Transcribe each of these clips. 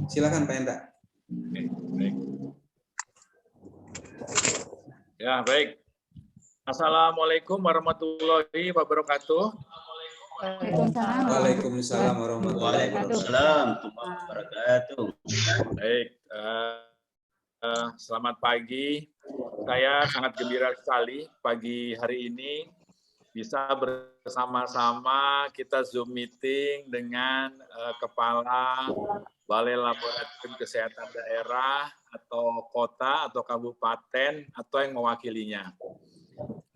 Silakan Pak Enda. Baik. Ya, baik. Assalamualaikum warahmatullahi wabarakatuh. Waalaikumsalam warahmatullahi wabarakatuh. Baik, selamat pagi. Saya sangat gembira sekali pagi hari ini bisa bersama-sama kita Zoom meeting dengan Kepala Balai Laboratorium Kesehatan Daerah atau kota atau kabupaten atau yang mewakilinya.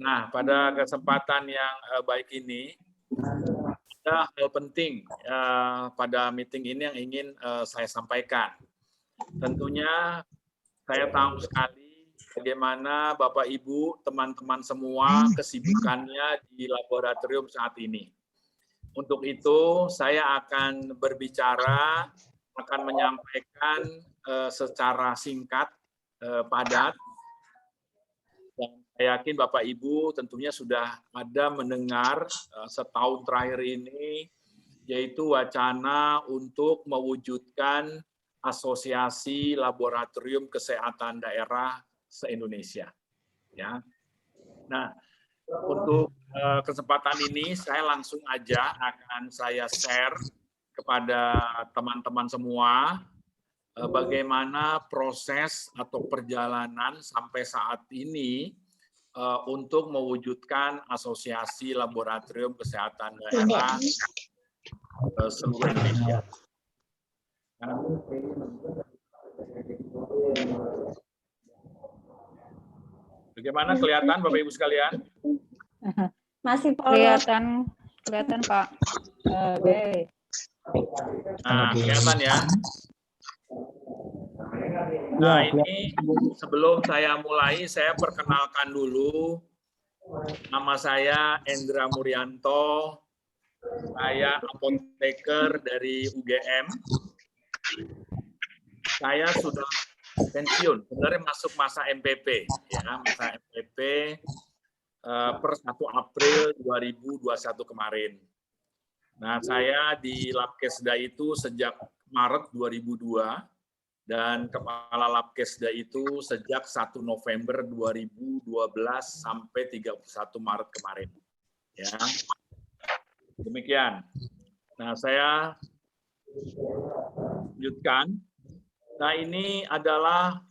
Nah, pada kesempatan yang baik ini, ada hal penting pada meeting ini yang ingin saya sampaikan. Tentunya saya tahu sekali bagaimana Bapak Ibu, teman-teman semua kesibukannya di laboratorium saat ini. Untuk itu saya akan berbicara, akan menyampaikan secara singkat, padat, dan saya yakin Bapak Ibu tentunya sudah ada mendengar setahun terakhir ini, yaitu wacana untuk mewujudkan Asosiasi Laboratorium Kesehatan Daerah se-Indonesia. Ya. Nah, untuk kesempatan ini saya langsung aja akan saya share kepada teman-teman semua bagaimana proses atau perjalanan sampai saat ini untuk mewujudkan Asosiasi Laboratorium Kesehatan Daerah seluruh Indonesia. Bagaimana kelihatan Bapak Ibu sekalian? Masih kelihatan Pak. Oke. Nah, kelihatan ya. Nah, ini sebelum saya mulai, saya perkenalkan dulu. Nama saya Endra Murianto. Saya apoteker dari UGM. Saya sudah pensiun, sebenarnya masuk masa MPP, ya, masa MPP per 1 April 2021 kemarin. Nah, saya di Labkesda itu sejak Maret 2002 dan Kepala Labkesda itu sejak 1 November 2012 sampai 31 Maret kemarin. Ya. Demikian. Nah, saya lanjutkan. Nah, ini adalah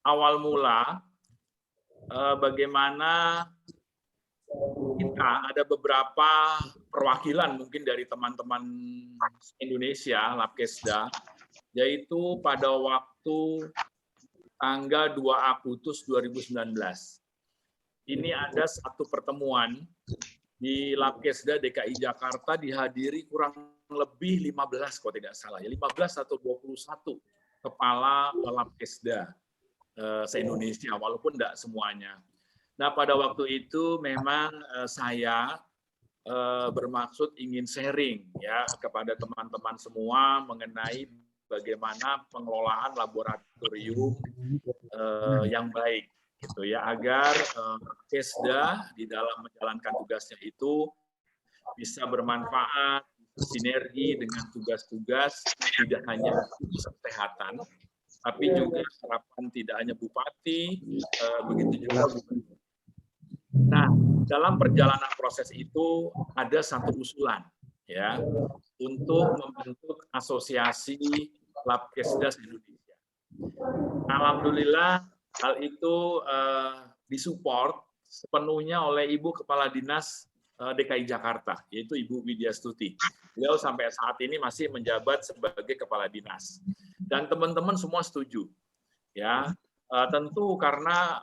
awal mula bagaimana kita ada beberapa perwakilan mungkin dari teman-teman Indonesia, Labkesda, yaitu pada waktu tanggal 2 Agustus 2019. Ini ada satu pertemuan di Labkesda DKI Jakarta dihadiri kurang lebih 15 kalau tidak salah, ya 15 atau 21 kepala Labkesda se-Indonesia, walaupun tidak semuanya. Nah, pada waktu itu memang saya bermaksud ingin sharing ya kepada teman-teman semua mengenai bagaimana pengelolaan laboratorium yang baik, gitu ya, agar Labkesda di dalam menjalankan tugasnya itu bisa bermanfaat, sinergi dengan tugas-tugas tidak hanya kesehatan, tapi juga harapan tidak hanya bupati, begitu juga gubernur. Nah, dalam perjalanan proses itu ada satu usulan, ya, untuk membentuk Asosiasi Labkesda Indonesia. Alhamdulillah hal itu disupport sepenuhnya oleh Ibu Kepala Dinas DKI Jakarta, yaitu Ibu Widya Stuti. Beliau sampai saat ini masih menjabat sebagai kepala dinas. Dan teman-teman semua setuju. Ya, tentu karena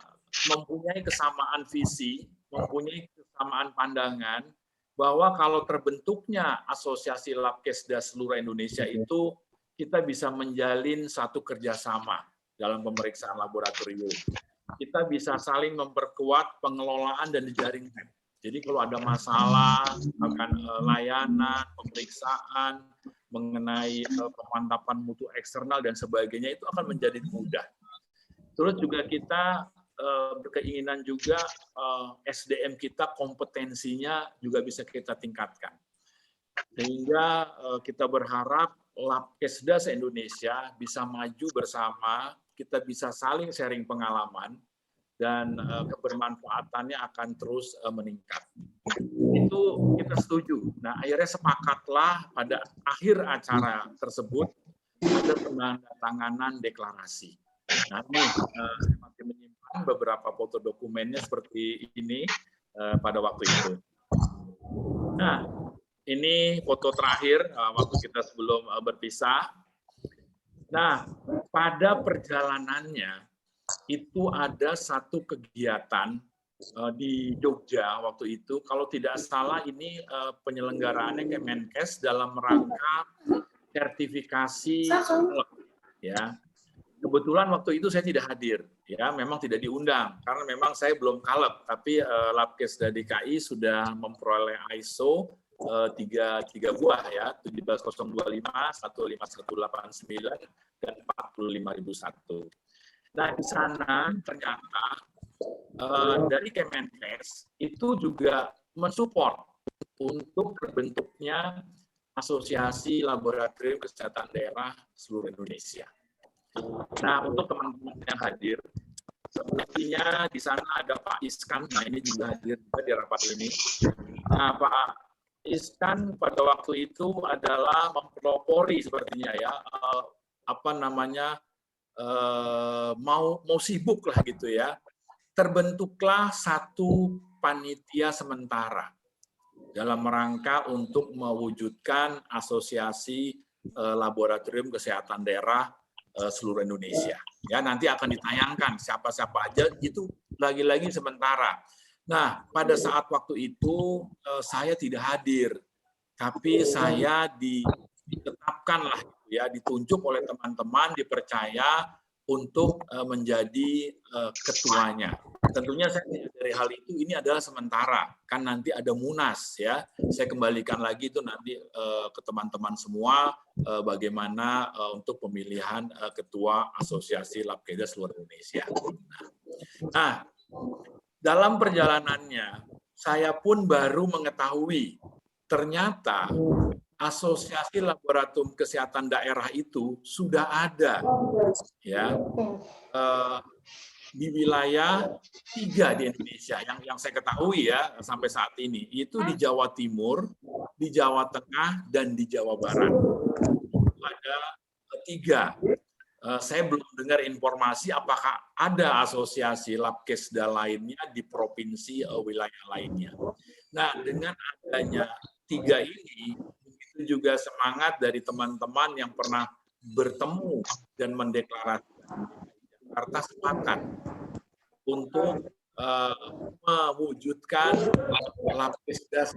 mempunyai kesamaan visi, mempunyai kesamaan pandangan bahwa kalau terbentuknya Asosiasi Labkesda seluruh Indonesia itu kita bisa menjalin satu kerjasama dalam pemeriksaan laboratorium. Kita bisa saling memperkuat pengelolaan dan jaringan. Jadi kalau ada masalah akan layanan, pemeriksaan, mengenai pemantapan mutu eksternal dan sebagainya itu akan menjadi mudah. Terus juga kita berkeinginan juga SDM kita kompetensinya juga bisa kita tingkatkan. Sehingga kita berharap Labkesda se-Indonesia bisa maju bersama, kita bisa saling sharing pengalaman, dan kebermanfaatannya akan terus meningkat. Itu kita setuju. Nah, akhirnya sepakatlah pada akhir acara tersebut ada penandatanganan deklarasi. Nah, ini saya masih menyimpan beberapa foto dokumennya seperti ini pada waktu itu. Nah, ini foto terakhir waktu kita sebelum berpisah. Nah, pada perjalanannya itu ada satu kegiatan di Jogja waktu itu, kalau tidak salah ini penyelenggaraannya Kemenkes dalam rangka sertifikasi ya. Kebetulan waktu itu saya tidak hadir, ya memang tidak diundang karena memang saya belum kalep, tapi Labkesda DKI sudah memperoleh ISO 3 buah ya, 17025, 15189 dan 45001. Nah, di sana ternyata dari Kemenkes itu juga mensupport untuk terbentuknya Asosiasi Laboratorium Kesehatan Daerah seluruh Indonesia. Nah, untuk teman-teman yang hadir, sepertinya di sana ada Pak Iskan, nah ini juga hadir juga di rapat ini. Nah, Pak Iskan pada waktu itu adalah mempelopori sepertinya ya, mau sibuk lah gitu ya. Terbentuklah satu panitia sementara dalam rangka untuk mewujudkan Asosiasi Laboratorium Kesehatan Daerah seluruh Indonesia. Ya, nanti akan ditayangkan siapa-siapa aja, itu lagi-lagi sementara. Nah, pada saat waktu itu saya tidak hadir, tapi saya ditetapkan lah ya, ditunjuk oleh teman-teman, dipercaya untuk menjadi ketuanya. Tentunya saya dari hal itu ini adalah sementara, kan nanti ada Munas ya. Saya kembalikan lagi itu nanti ke teman-teman semua bagaimana untuk pemilihan ketua Asosiasi Labkesda seluruh Indonesia. Nah, dalam perjalanannya saya pun baru mengetahui ternyata Asosiasi Laboratorium Kesehatan Daerah itu sudah ada ya di wilayah 3 di Indonesia yang saya ketahui ya sampai saat ini, itu di Jawa Timur, di Jawa Tengah, dan di Jawa Barat. Ada 3. Saya belum dengar informasi apakah ada asosiasi Labkesda lainnya di provinsi wilayah lainnya. Nah, dengan adanya 3 ini, itu juga semangat dari teman-teman yang pernah bertemu dan mendeklarasikan Jakarta sepakat untuk mewujudkan Labkesda.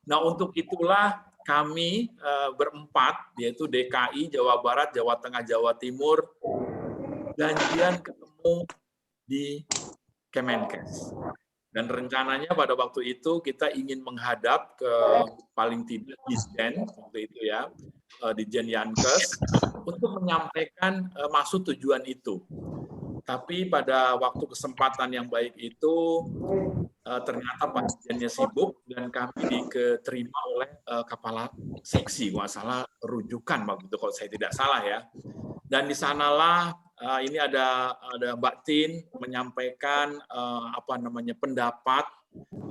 Nah, untuk itulah kami berempat, yaitu DKI, Jawa Barat, Jawa Tengah, Jawa Timur, janjian ketemu di Kemenkes. Dan rencananya pada waktu itu kita ingin menghadap ke paling tidak Dirjen waktu itu ya, Dirjen Yankes, untuk menyampaikan maksud tujuan itu. Tapi pada waktu kesempatan yang baik itu ternyata Pak Dirjennya sibuk dan kami diterima oleh kepala seksi, nggak salah rujukan waktu itu kalau saya tidak salah ya. Dan di sanalah ini ada Mbak Tin menyampaikan pendapat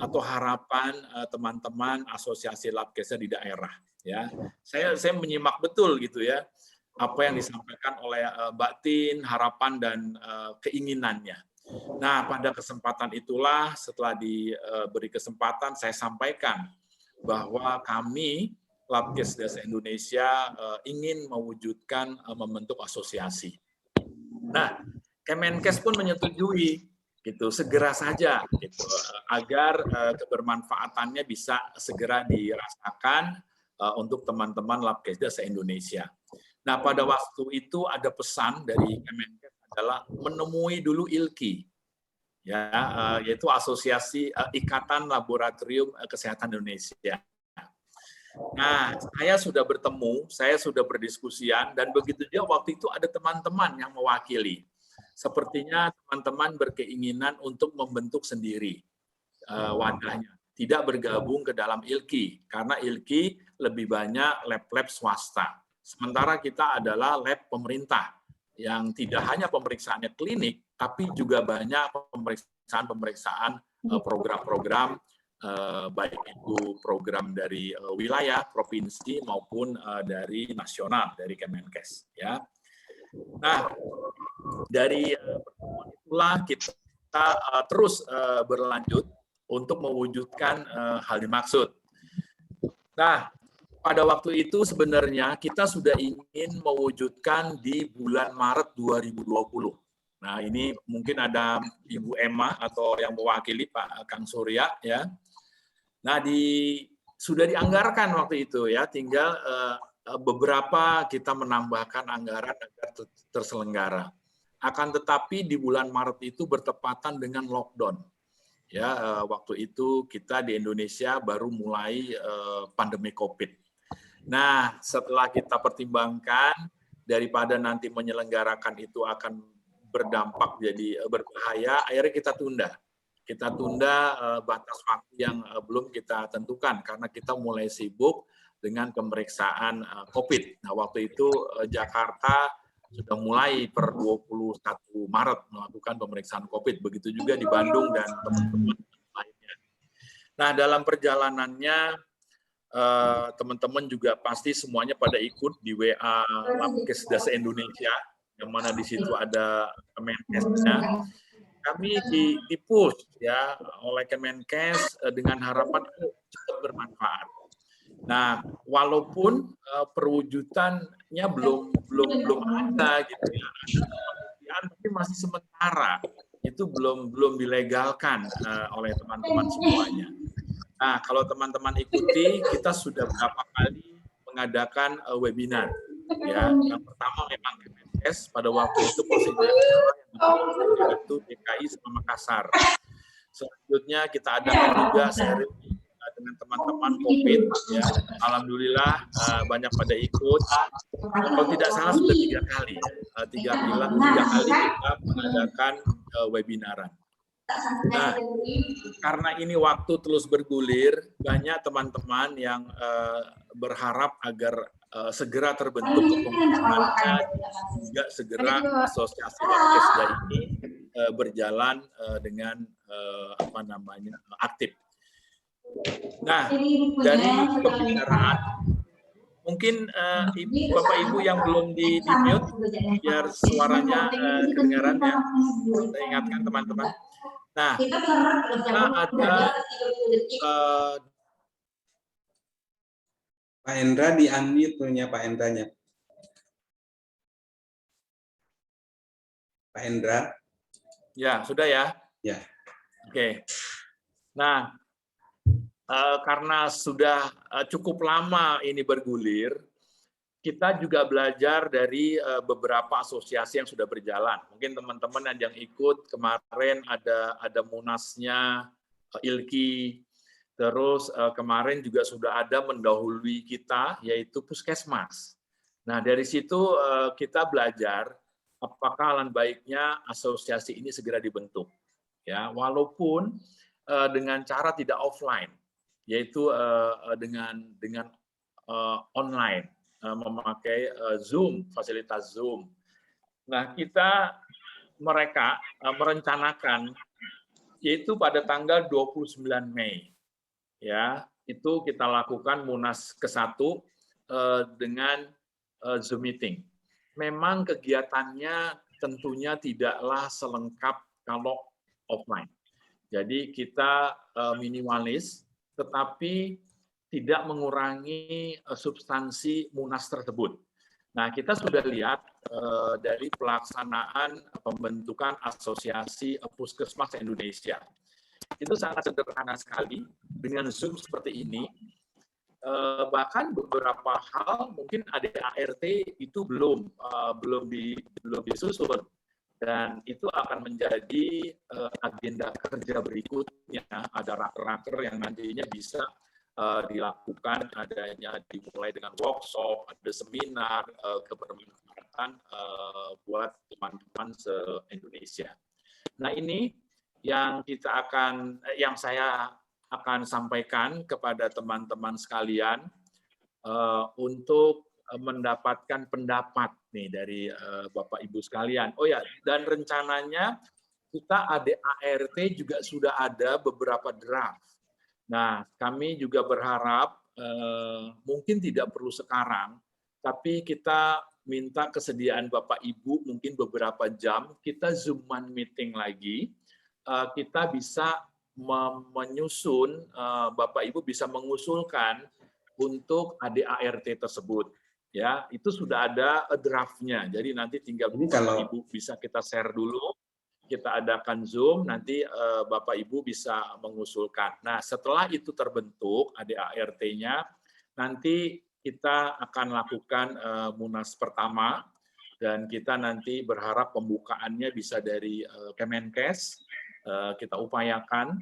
atau harapan teman-teman Asosiasi Labkesda di daerah ya. Saya menyimak betul gitu ya apa yang disampaikan oleh Mbak Tin, harapan dan keinginannya. Nah, pada kesempatan itulah setelah diberi kesempatan saya sampaikan bahwa kami Labkesda se-Indonesia ingin mewujudkan membentuk asosiasi. Nah, Kemenkes pun menyetujui gitu, segera saja gitu, agar kebermanfaatannya bisa segera dirasakan untuk teman-teman Labkesda se-Indonesia. Nah, pada waktu itu ada pesan dari Kemenkes adalah menemui dulu ILKI, ya, yaitu Asosiasi Ikatan Laboratorium Kesehatan Indonesia. Nah, saya sudah bertemu, saya sudah berdiskusian, dan begitu juga waktu itu ada teman-teman yang mewakili. Sepertinya teman-teman berkeinginan untuk membentuk sendiri wadahnya. tidak bergabung ke dalam ILKI, karena ILKI lebih banyak lab-lab swasta. Sementara kita adalah lab pemerintah, yang tidak hanya pemeriksaannya klinik, tapi juga banyak pemeriksaan-pemeriksaan program-program, baik itu program dari wilayah, provinsi, maupun dari nasional, dari Kemenkes. Ya. Nah, dari pertemuan itulah kita terus berlanjut untuk mewujudkan hal dimaksud. Nah, pada waktu itu sebenarnya kita sudah ingin mewujudkan di bulan Maret 2020. Nah, ini mungkin ada Ibu Emma atau yang mewakili Pak Kang Surya ya. Nah, sudah dianggarkan waktu itu ya, tinggal beberapa kita menambahkan anggaran agar terselenggara. Akan tetapi di bulan Maret itu bertepatan dengan lockdown. Ya, waktu itu kita di Indonesia baru mulai pandemi COVID. Nah, setelah kita pertimbangkan, daripada nanti menyelenggarakan itu akan berdampak jadi berbahaya, akhirnya kita tunda. Kita tunda batas waktu yang belum kita tentukan, karena kita mulai sibuk dengan pemeriksaan COVID. Nah, waktu itu Jakarta sudah mulai per 21 Maret melakukan pemeriksaan COVID. Begitu juga di Bandung dan teman-teman lainnya. Nah, dalam perjalanannya, teman-teman juga pasti semuanya pada ikut di WA Labkesda Indonesia, yang mana di situ ada Kemenkesnya. Kami di-push ya oleh Kemenkes dengan harapan cepat bermanfaat. Nah, walaupun perwujudannya belum ada gitu ya, tapi masih sementara, itu belum dilegalkan oleh teman-teman semuanya. Nah, kalau teman-teman ikuti, kita sudah beberapa kali mengadakan webinar. Ya, yang pertama memang Kemenkes pada waktu itu posisinya itu DKI sama Makassar. Selanjutnya kita adakan juga sharing dengan teman-teman COVID, ya. Alhamdulillah banyak pada ikut. Kalau tidak salah sudah 3 kali, ya. 3 kali kita mengadakan webinaran. Nah, karena ini waktu terus bergulir, banyak teman-teman yang berharap agar segera terbentuk kepengurusannya, juga segera asosiasi Labkesda ini berjalan dengan aktif. Nah, dari pembicaraan, mungkin Bapak Ibu yang belum di-mute, biar suaranya kedengaran ya. Saya ingatkan teman-teman. Nah, kita ada Pak Endra di-unmute punya Pak Endranya. Pak Endra. Ya, sudah ya? Ya. Oke. Nah, karena sudah cukup lama ini bergulir, kita juga belajar dari beberapa asosiasi yang sudah berjalan. Mungkin teman-teman yang ikut kemarin ada munasnya ILKI, terus kemarin juga sudah ada mendahului kita, yaitu Puskesmas. Nah, dari situ kita belajar apakah alangkah baiknya asosiasi ini segera dibentuk. Ya, walaupun dengan cara tidak offline, yaitu dengan online, memakai Zoom, fasilitas Zoom. Nah, mereka merencanakan yaitu pada tanggal 29 Mei. Ya, itu kita lakukan Munas ke-1 dengan Zoom meeting. Memang kegiatannya tentunya tidaklah selengkap kalau offline. Jadi kita minimalis, tetapi tidak mengurangi substansi Munas tersebut. Nah, kita sudah lihat dari pelaksanaan pembentukan Asosiasi Puskesmas Indonesia. Itu sangat sederhana sekali dengan Zoom seperti ini. Bahkan beberapa hal mungkin ADART itu belum disusun, dan itu akan menjadi agenda kerja berikutnya. Ada raker-raker yang nantinya bisa dilakukan, adanya dimulai dengan workshop, ada seminar kebermanfaatan buat teman-teman se-Indonesia. Nah, ini yang saya akan sampaikan kepada teman-teman sekalian untuk mendapatkan pendapat nih dari Bapak Ibu sekalian. Oh ya, dan rencananya kita ADART juga sudah ada beberapa draft. Nah, kami juga berharap mungkin tidak perlu sekarang, tapi kita minta kesediaan Bapak Ibu mungkin beberapa jam, kita Zoom-an meeting lagi, kita bisa menyusun, Bapak Ibu bisa mengusulkan untuk ADART tersebut. Ya, itu sudah ada draftnya. Jadi nanti tinggal Bapak Ibu bisa kita share dulu, kita adakan Zoom, nanti Bapak Ibu bisa mengusulkan. Nah, setelah itu terbentuk ADART-nya, nanti kita akan lakukan Munas pertama, dan kita nanti berharap pembukaannya bisa dari Kemenkes, kita upayakan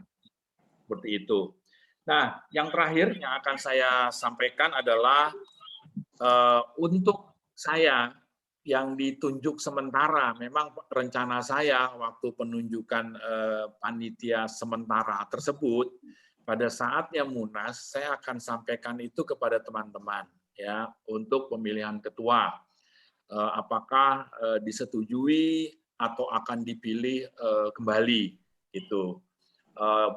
seperti itu. Nah, yang terakhir yang akan saya sampaikan adalah untuk saya yang ditunjuk sementara, memang rencana saya waktu penunjukan panitia sementara tersebut, pada saatnya Munas, saya akan sampaikan itu kepada teman-teman ya untuk pemilihan ketua. Apakah disetujui atau akan dipilih kembali itu.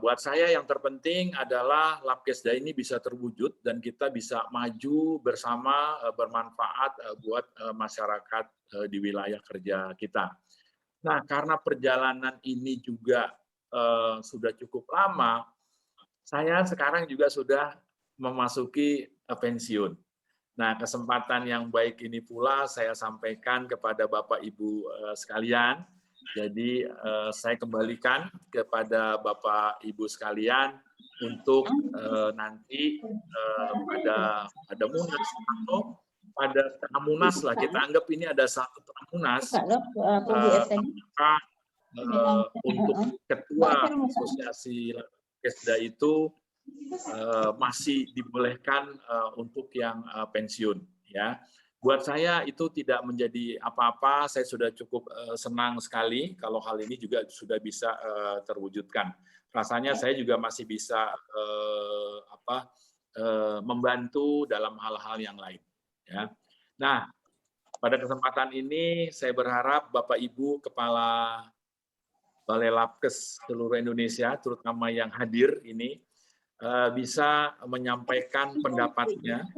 Buat saya yang terpenting adalah Labkesda ini bisa terwujud dan kita bisa maju bersama, bermanfaat buat masyarakat di wilayah kerja kita. Nah, karena perjalanan ini juga sudah cukup lama, saya sekarang juga sudah memasuki pensiun. Nah, kesempatan yang baik ini pula saya sampaikan kepada Bapak Ibu sekalian. Jadi saya kembalikan kepada Bapak Ibu sekalian untuk nanti pada Munas atau pada Munas lah, kita anggap ini ada satu Munas, untuk ketua asosiasi Labkesda itu masih dibolehkan untuk yang pensiun, ya. Buat saya itu tidak menjadi apa-apa, saya sudah cukup senang sekali kalau hal ini juga sudah bisa terwujudkan. Rasanya saya juga masih bisa membantu dalam hal-hal yang lain. Ya. Nah, pada kesempatan ini saya berharap Bapak Ibu Kepala Balai Labkes seluruh Indonesia, terutama yang hadir ini, bisa menyampaikan pendapatnya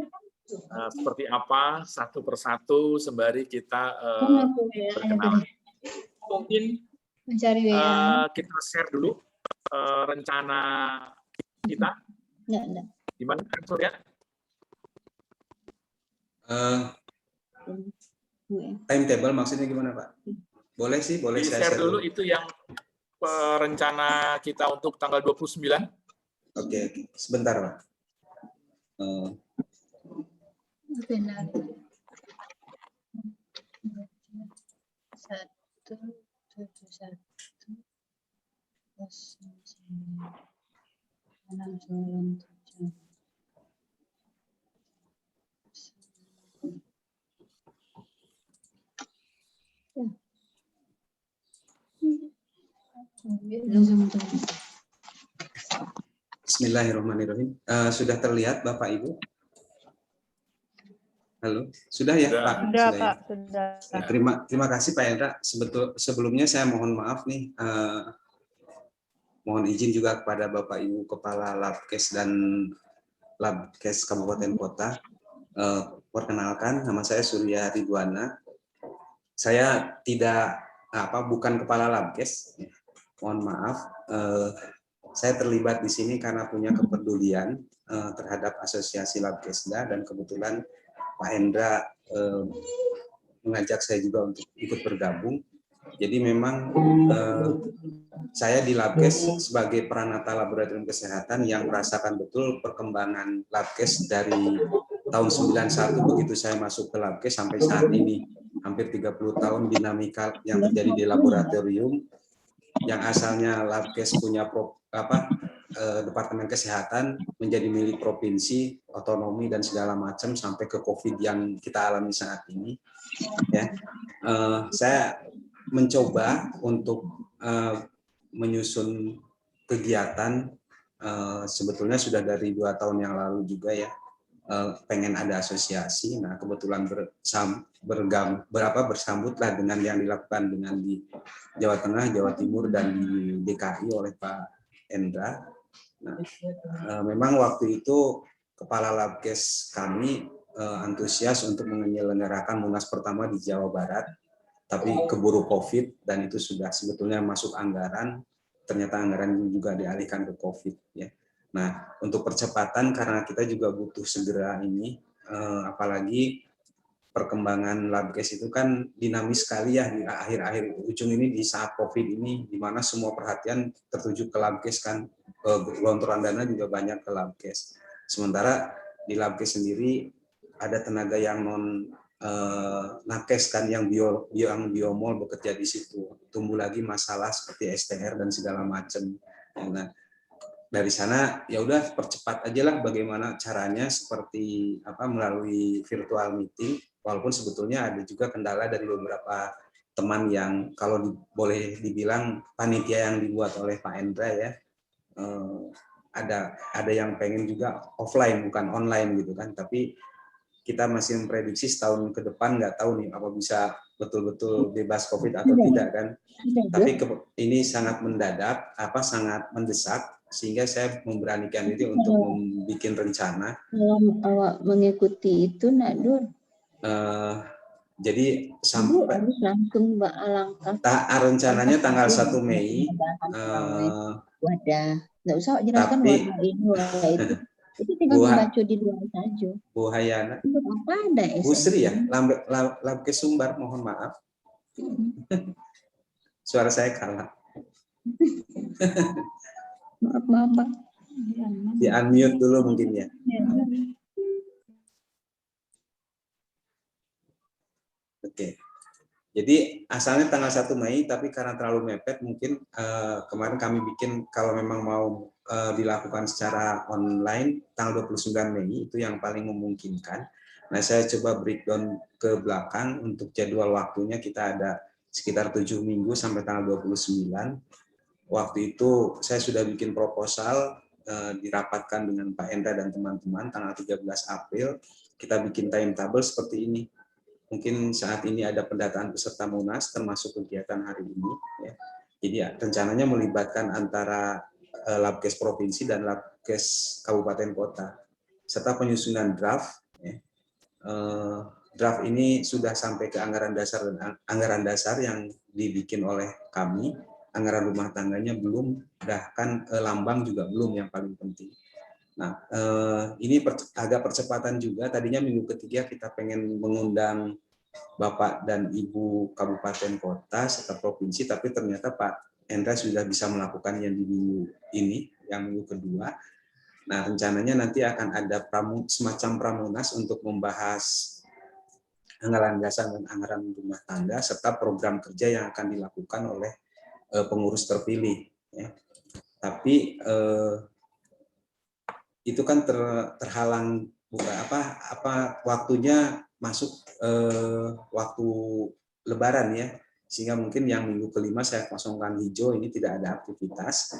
seperti apa satu persatu sembari kita berkenalan. Mungkin kita share dulu rencana kita. Gimana, Kang Surya? Timetable maksudnya gimana, Pak? Boleh sih, boleh saya share dulu itu yang rencana kita untuk tanggal 29. Oke, sebentar, Pak. Benar. 171 Bismillahirrahmanirrahim. Sudah terlihat Bapak Ibu? Halo, sudah ya Pak? Sudah ya? Pak, sudah. Terima kasih Pak Hendra. Sebelumnya saya mohon maaf nih, mohon izin juga kepada Bapak Ibu Kepala Labkes dan Labkes Kabupaten Kota. Perkenalkan, nama saya Surya Ridwana. Saya bukan Kepala Labkes. Mohon maaf. Saya terlibat di sini karena punya kepedulian terhadap Asosiasi Labkesda, dan kebetulan Pak Hendra mengajak saya juga untuk ikut bergabung. Jadi memang saya di Labkes sebagai peranata laboratorium kesehatan yang merasakan betul perkembangan Labkes dari tahun 91 begitu saya masuk ke Labkes sampai saat ini. Hampir 30 tahun dinamika yang terjadi di laboratorium, yang asalnya Labkes punya Departemen Kesehatan menjadi milik provinsi, otonomi dan segala macam sampai ke COVID yang kita alami saat ini. Ya, saya mencoba untuk menyusun kegiatan sebetulnya sudah dari 2 tahun yang lalu juga ya, pengen ada asosiasi. Nah, kebetulan bersambutlah dengan yang dilakukan dengan di Jawa Tengah, Jawa Timur, dan di DKI oleh Pak Endra. Nah, memang waktu itu Kepala Labkes kami antusias untuk menyelenggarakan Munas pertama di Jawa Barat, tapi keburu COVID dan itu sudah sebetulnya masuk anggaran, ternyata anggaran juga dialihkan ke COVID ya. Nah, untuk percepatan karena kita juga butuh segera ini, apalagi perkembangan Labkes itu kan dinamis sekali ya di akhir-akhir ujung ini di saat COVID ini, di mana semua perhatian tertuju ke Labkes kan, gelontoran dana juga banyak ke Labkes. Sementara di Labkes sendiri ada tenaga yang non nakes kan yang biomol bekerja di situ, tumbuh lagi masalah seperti STR dan segala macam. Nah, dari sana ya udah percepat aja lah bagaimana caranya seperti apa melalui virtual meeting, walaupun sebetulnya ada juga kendala dari beberapa teman yang kalau boleh dibilang panitia yang dibuat oleh Pak Endra ya, ada yang pengen juga offline bukan online gitu kan, tapi kita masih memprediksi setahun ke depan nggak tahu nih apa bisa betul-betul bebas COVID atau tidak kan. Tapi ini sangat mendadak, sangat mendesak, sehingga saya memberanikan diri untuk membuat rencana. Kalau awak mengikuti itu, Nak Dur, jadi sampai harus langsung alangkah. Rencananya tanggal 1 Mei. Wadah, nggak usah jelaskan wadah ini, wadah itu. Itu tinggal membaca di luar saja. Bu Hayana. Untuk apa ada Bu Sri ya, Labkes Sumbar, mohon maaf. Suara saya kalah. Maaf, Bang. Di unmute dulu mungkin ya. Oke. Jadi asalnya tanggal 1 Mei, tapi karena terlalu mepet mungkin kemarin kami bikin kalau memang mau dilakukan secara online tanggal 29 Mei itu yang paling memungkinkan. Nah, saya coba breakdown ke belakang untuk jadwal waktunya, kita ada sekitar 7 minggu sampai tanggal 29. Waktu itu saya sudah bikin proposal, dirapatkan dengan Pak Endra dan teman-teman tanggal 13 April, kita bikin timetable seperti ini. Mungkin saat ini ada pendataan peserta Munas termasuk kegiatan hari ini ya. Jadi rencananya melibatkan antara Labkes provinsi dan Labkes kabupaten kota serta penyusunan draft ya. Draft ini sudah sampai ke anggaran dasar yang dibikin oleh kami, anggaran rumah tangganya belum, bahkan lambang juga belum yang paling penting. Nah, ini agak percepatan juga. Tadinya minggu ketiga kita pengen mengundang Bapak dan Ibu kabupaten kota serta provinsi, tapi ternyata Pak Endra sudah bisa melakukannya di minggu ini, yang minggu kedua. Nah, rencananya nanti akan ada semacam pramunas untuk membahas anggaran dasar dan anggaran rumah tangga serta program kerja yang akan dilakukan oleh pengurus terpilih. Ya. Tapi itu kan terhalang waktunya masuk waktu Lebaran ya, sehingga mungkin yang minggu kelima saya kosongkan hijau, ini tidak ada aktivitas.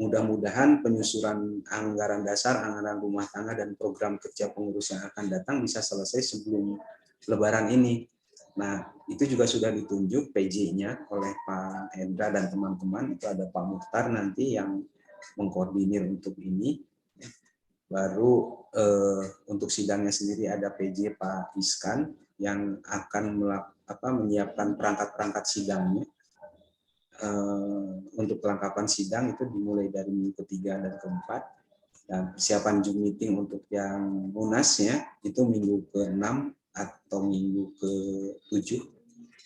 Mudah-mudahan penyusuran anggaran dasar, anggaran rumah tangga, dan program kerja pengurus yang akan datang bisa selesai sebelum Lebaran ini. Nah, itu juga sudah ditunjuk PJ-nya oleh Pak Endra dan teman-teman, itu ada Pak Mukhtar nanti yang mengkoordinir untuk ini. Baru untuk sidangnya sendiri ada PJ Pak Iskan yang akan menyiapkan perangkat-perangkat sidangnya. Untuk kelengkapan sidang itu dimulai dari minggu ketiga dan keempat, dan persiapan Zoom meeting untuk yang munasnya itu minggu ke-6 atau minggu ke-7,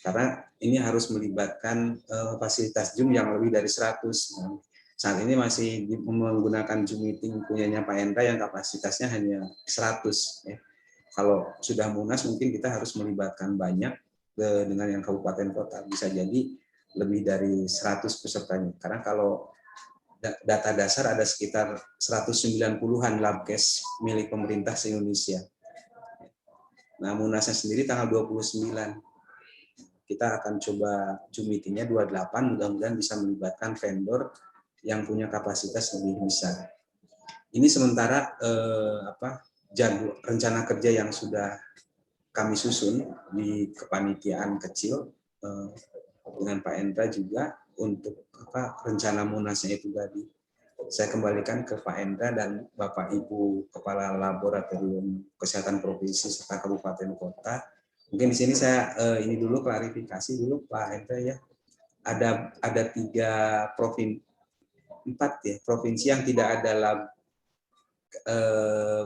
karena ini harus melibatkan fasilitas Zoom yang lebih dari 100. Saat ini masih menggunakan Zoom meeting punyanya Pak Endra yang kapasitasnya hanya 100. Ya. Kalau sudah munas mungkin kita harus melibatkan banyak dengan yang kabupaten kota. Bisa jadi lebih dari 100 pesertanya. Karena kalau data dasar ada sekitar 190-an Labkes milik pemerintah se-Indonesia. Nah, munasnya sendiri tanggal 29. Kita akan coba Zoom meeting-nya 28, mudah-mudahan bisa melibatkan vendor yang punya kapasitas lebih besar. ini sementara jadwal rencana kerja yang sudah kami susun di kepanitiaan kecil dengan Pak Endra juga untuk rencana munasnya itu tadi. Saya kembalikan ke Pak Endra dan Bapak Ibu Kepala Laboratorium Kesehatan Provinsi serta Kabupaten Kota. Mungkin di sini saya ini dulu klarifikasi dulu Pak Endra ya. Ada 3 provinsi, 4 ya provinsi yang tidak ada lab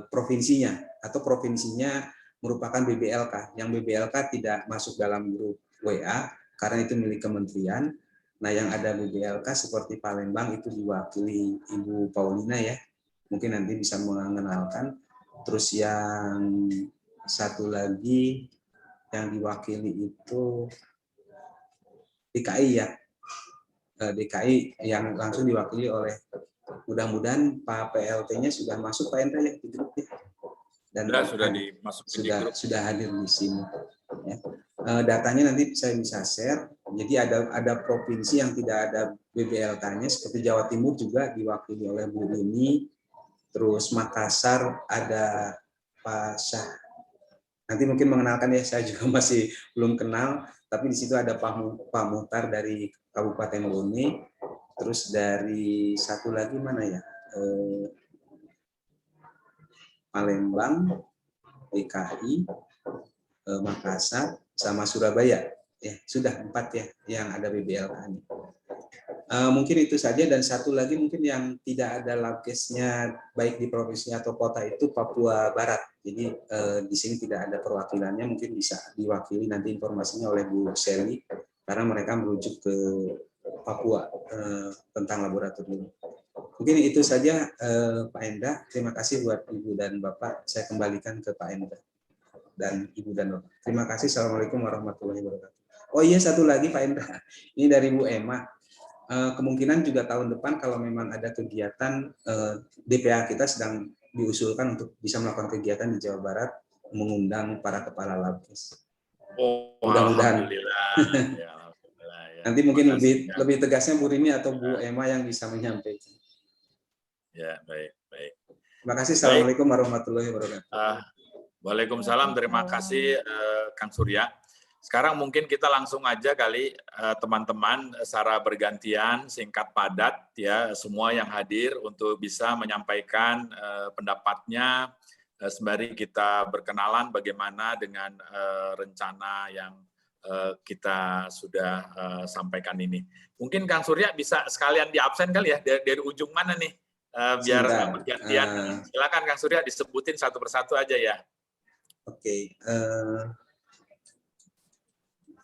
provinsinya atau provinsinya merupakan BBLK. Yang BBLK tidak masuk dalam grup WA karena itu milik kementerian. Nah, yang ada BBLK seperti Palembang itu diwakili Ibu Paulina ya. Mungkin nanti bisa mengenalkan. Terus yang satu lagi yang diwakili itu DKI ya. DKI yang langsung diwakili oleh, mudah-mudahan Pak PLT-nya sudah masuk Pak Endra ya di grup ya. Dan sudah dimasukin di grup. Sudah hadir di sini. Ya. Datanya nanti saya bisa share. Jadi ada provinsi yang tidak ada BBLK-nya seperti Jawa Timur juga diwakili oleh Bu Rini. Terus Makassar ada Pak Syah. Nanti mungkin mengenalkan ya, saya juga masih belum kenal. Tapi di situ ada Pak Muhtar dari Kabupaten Bone. Terus dari satu lagi mana ya? Palembang, DKI, Makassar, sama Surabaya. Ya, sudah 4 ya yang ada BBLK-nya. Mungkin itu saja, dan satu lagi mungkin yang tidak ada labkesnya baik di provinsi atau kota itu Papua Barat. Jadi di sini tidak ada perwakilannya, mungkin bisa diwakili nanti informasinya oleh Bu Seli karena mereka merujuk ke Papua tentang laboratorium. Mungkin itu saja Pak Endra. Terima kasih buat Ibu dan Bapak. Saya kembalikan ke Pak Endra dan Ibu dan Bapak. Terima kasih. Assalamualaikum warahmatullahi wabarakatuh. Oh iya, satu lagi Pak Endra. Ini dari Bu Emma. Kemungkinan juga tahun depan kalau memang ada kegiatan, DPA kita sedang diusulkan untuk bisa melakukan kegiatan di Jawa Barat, mengundang para kepala labkes. Oh, mudah-mudahan. Alhamdulillah. Ya, alhamdulillah, ya. Nanti mungkin lebih tegasnya Bu Rini atau Bu Emma yang bisa menyampaikan. Ya, baik. Terima kasih. Assalamualaikum warahmatullahi wabarakatuh. Waalaikumsalam. Terima kasih Kang Surya. Sekarang mungkin kita langsung aja kali teman-teman secara bergantian, singkat padat ya, semua yang hadir untuk bisa menyampaikan pendapatnya sembari kita berkenalan bagaimana dengan rencana yang kita sudah sampaikan ini. Mungkin Kang Surya bisa sekalian di absen kali ya, dari ujung mana nih biar bergantian. Silakan Kang Surya disebutin satu persatu aja ya. Oke.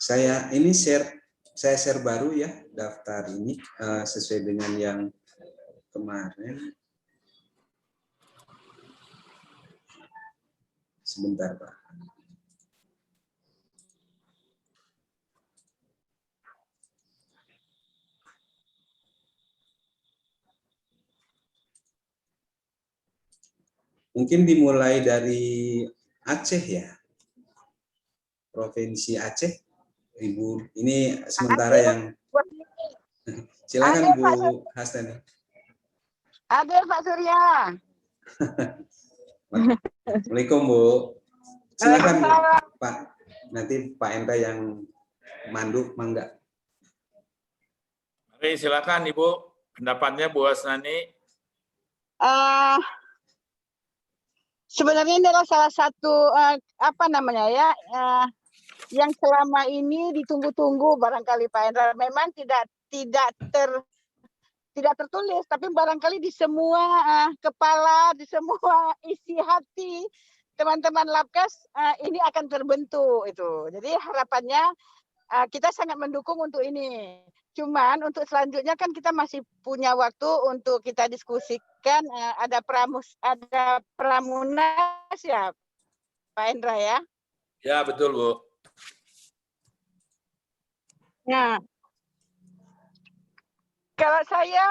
Saya share baru ya daftar ini sesuai dengan yang kemarin. Sebentar Pak. Mungkin dimulai dari Aceh ya. Provinsi Aceh. Ibu, ini sementara yang silakan Bu Hasnani. Ada Pak Surya. Assalamualaikum Bu. Silakan Bu, Pak. Nanti Pak Endra yang mandu, mangga. Oke, silakan Ibu. Pendapatnya Bu Hasnani. Sebenarnya ini adalah salah satu yang selama ini ditunggu-tunggu barangkali Pak Endra. Memang tidak tertulis, tapi barangkali di semua kepala, di semua isi hati teman-teman labkes ini akan terbentuk itu. Jadi harapannya kita sangat mendukung untuk ini. Cuman untuk selanjutnya kan kita masih punya waktu untuk kita diskusikan, ada pramunas ya Pak Endra ya. Ya betul Bu. Nah, kalau saya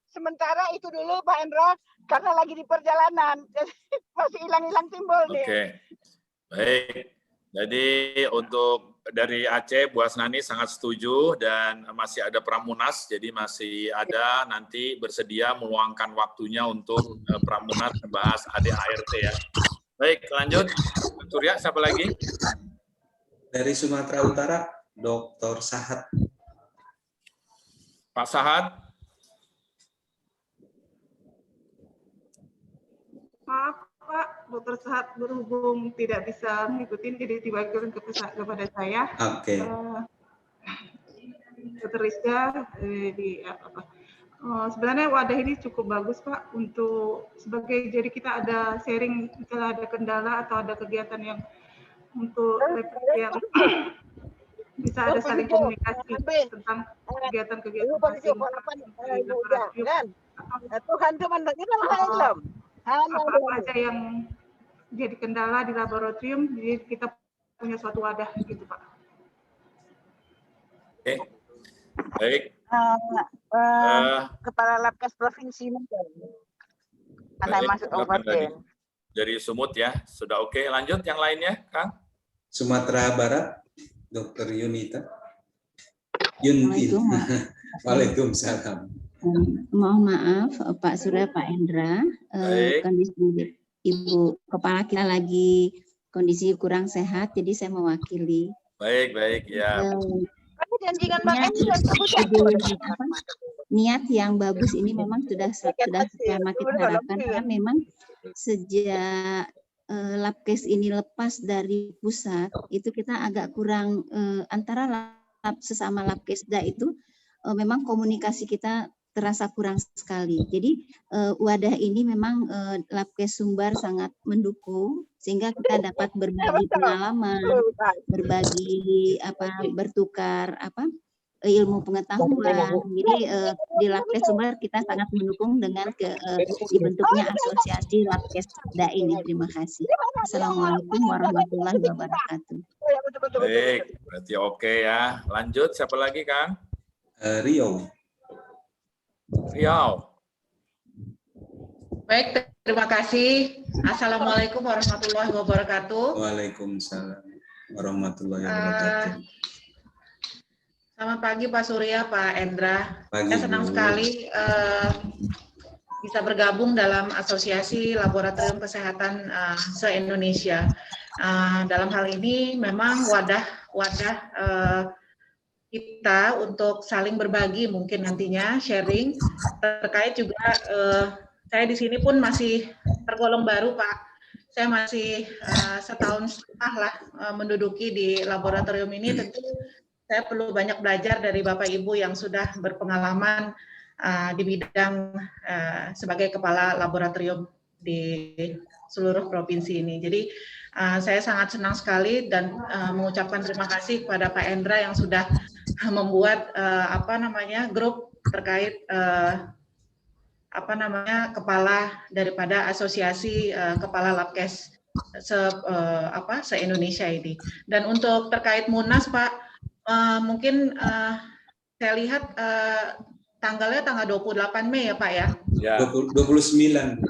sementara itu dulu Pak Endra karena lagi di perjalanan, jadi masih hilang-hilang timbul nih. Oke, baik. Jadi untuk dari Aceh, Bu Asnani sangat setuju dan masih ada Pramunas, jadi masih ada nanti bersedia meluangkan waktunya untuk Pramunas membahas ADART ya. Baik, lanjut. Surya, siapa lagi? Dari Sumatera Utara, Dr. Sahat. Pak Sahat. Maaf Pak, Dr. Sahat berhubung tidak bisa mengikuti, jadi diwakilkan kepada saya. Oke. Dr. Rizka, sebenarnya wadah ini cukup bagus Pak untuk sebagai, jadi kita ada sharing misalnya ada kendala atau ada kegiatan yang untuk yang bisa ada saling komunikasi tentang kegiatan-kegiatan masing di laboratorium. Tuhan teman kita belum. Apa aja yang jadi kendala di laboratorium, jadi kita punya suatu wadah gitu Pak. Oke, baik. Kepala Labkes Provinsi Anak masuk kabupaten. Dari Sumut ya, sudah oke. Lanjut yang lainnya, Kang. Sumatera Barat, Dr. Yunita. Yuntin. Waalaikumsalam. Mohon maaf Pak Surya, Pak Endra, kondisi Ibu Kepala kita lagi kondisi kurang sehat, jadi saya mewakili. Baik, baik ya. Niat yang bagus ini memang sudah makin harapkan, karena memang sejak Labkes ini lepas dari pusat, itu kita agak kurang antara sesama Labkesda itu memang komunikasi kita terasa kurang sekali. Jadi wadah ini memang Labkes Sumbar sangat mendukung sehingga kita dapat berbagi pengalaman, berbagi bertukar ilmu pengetahuan. Jadi di Labkes Sumbar kita sangat mendukung dengan dibentuknya asosiasi Labkesda ini. Terima kasih. Assalamualaikum warahmatullahi wabarakatuh. Baik, berarti oke ya. Lanjut, siapa lagi Kang? Riau. Baik, terima kasih. Assalamualaikum warahmatullahi wabarakatuh. Waalaikumsalam warahmatullahi wabarakatuh. Selamat pagi Pak Surya, Pak Endra. Pagi, saya senang sekali bisa bergabung dalam Asosiasi Laboratorium Kesehatan se-Indonesia. Dalam hal ini memang wadah kita untuk saling berbagi mungkin nantinya sharing terkait juga saya di sini pun masih tergolong baru Pak. Saya masih setahun setengah lah menduduki di laboratorium ini. Tentu saya perlu banyak belajar dari Bapak Ibu yang sudah berpengalaman di bidang sebagai kepala laboratorium di seluruh provinsi ini. Jadi saya sangat senang sekali dan mengucapkan terima kasih kepada Pak Endra yang sudah membuat grup terkait kepala daripada asosiasi kepala Labkes se-Indonesia ini. Dan untuk terkait Munas Pak, mungkin saya lihat tanggalnya tanggal 28 Mei ya Pak ya? Ya. 29.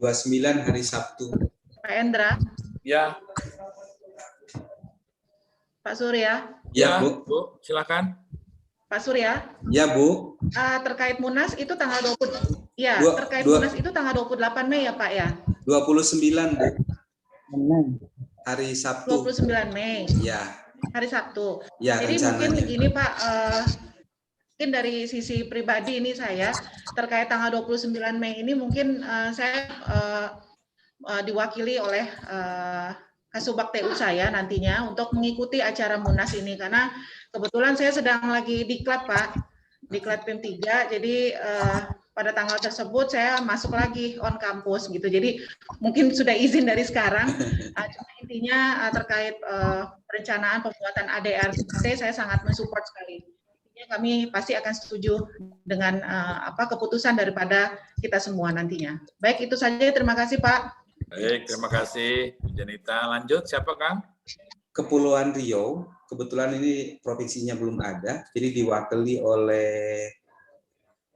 29 hari Sabtu. Pak Endra? Ya. Pak Surya? Ya, Bu. Silakan. Pak Surya? Ya, Bu. Terkait Munas itu tanggal 20. Ya, terkait Munas itu tanggal 28 Mei ya, Pak ya? 29, Bu. Hari Sabtu. 29 Mei. Ya. Hari Sabtu. Ya, jadi rencananya. mungkin begini, Pak, mungkin dari sisi pribadi ini saya terkait tanggal 29 Mei ini mungkin saya diwakili oleh Kasubag TU saya nantinya untuk mengikuti acara Munas ini karena kebetulan saya sedang lagi diklat Pak, diklat PIM 3, jadi pada tanggal tersebut saya masuk lagi on kampus gitu, jadi mungkin sudah izin dari sekarang. Cuma intinya terkait perencanaan pembuatan ADART saya sangat mensupport sekali. Intinya kami pasti akan setuju dengan keputusan daripada kita semua nantinya. Baik, itu saja, terima kasih Pak. Baik, terima kasih Bu Janita. Lanjut, siapa Kang? Kepulauan Riau, kebetulan ini provinsinya belum ada, jadi diwakili oleh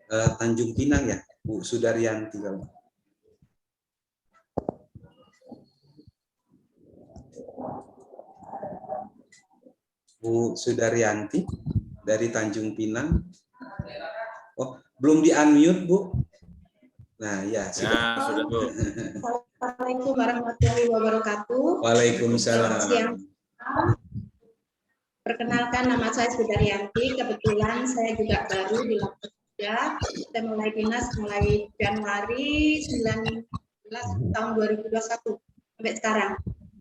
Tanjung Pinang ya, Bu Sudaryanti. Bu Sudaryanti dari Tanjung Pinang. Oh, belum di-unmute, Bu. Nah, ya. Ya, sudah, Bu. Assalamualaikum warahmatullahi wabarakatuh. Waalaikumsalam. Selamat siang. Perkenalkan, nama saya Sudaryanti. Kebetulan saya juga baru di Lapkesda. Saya mulai dinas mulai Januari 19 tahun 2021 sampai sekarang.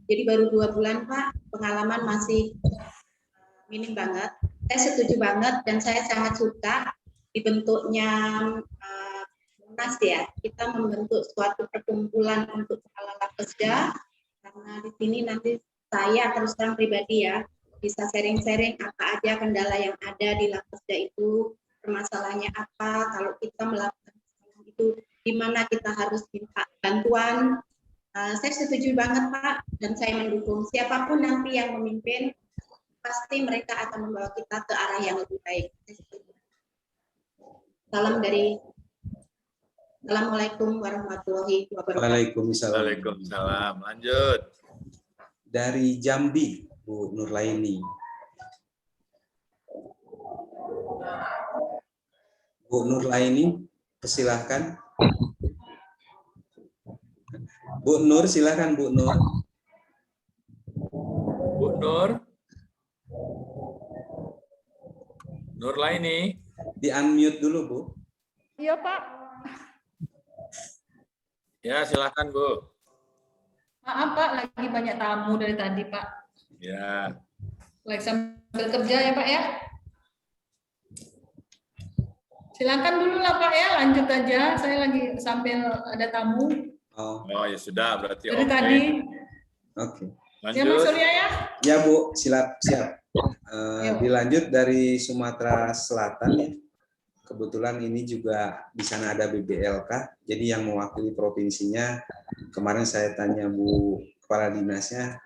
Jadi baru 2 bulan, Pak. Pengalaman masih minim banget. Saya setuju banget dan saya sangat suka dibentuknya Munas ya. Kita membentuk suatu perkumpulan untuk kepala Lapkesda karena di sini nanti saya terus terang pribadi ya bisa sharing-sharing apa aja kendala yang ada di Lapkesda itu, permasalahannya apa, kalau kita melakukan itu di mana kita harus minta bantuan. Saya setuju banget Pak dan saya mendukung siapapun nanti yang memimpin, pasti mereka akan membawa kita ke arah yang lebih baik. Salam dari Assalamualaikum warahmatullahi wabarakatuh. Waalaikumsalam. Waalaikumsalam. Lanjut. Dari Jambi, Bu Nurlaini. Bu Nurlaini, persilahkan. Bu Nur, silakan Bu Nur. Bu Nur. Nurlaini. Di-unmute dulu, Bu. Iya, Pak. Ya, silakan, Bu. Maaf Pak, lagi banyak tamu dari tadi Pak. Ya. Lagi sambil kerja ya Pak ya. Silakan dulu lah Pak ya, lanjut aja. Saya lagi sambil ada tamu Oh, ya sudah, berarti dari oke. tadi. oke. Ya Mas Lanjut. Surya ya. Ya, Bu, siap. Dilanjut dari Sumatera Selatan ya. Kebetulan ini juga di sana ada BBLK, jadi yang mewakili provinsinya. Kemarin saya tanya Bu Kepala Dinasnya,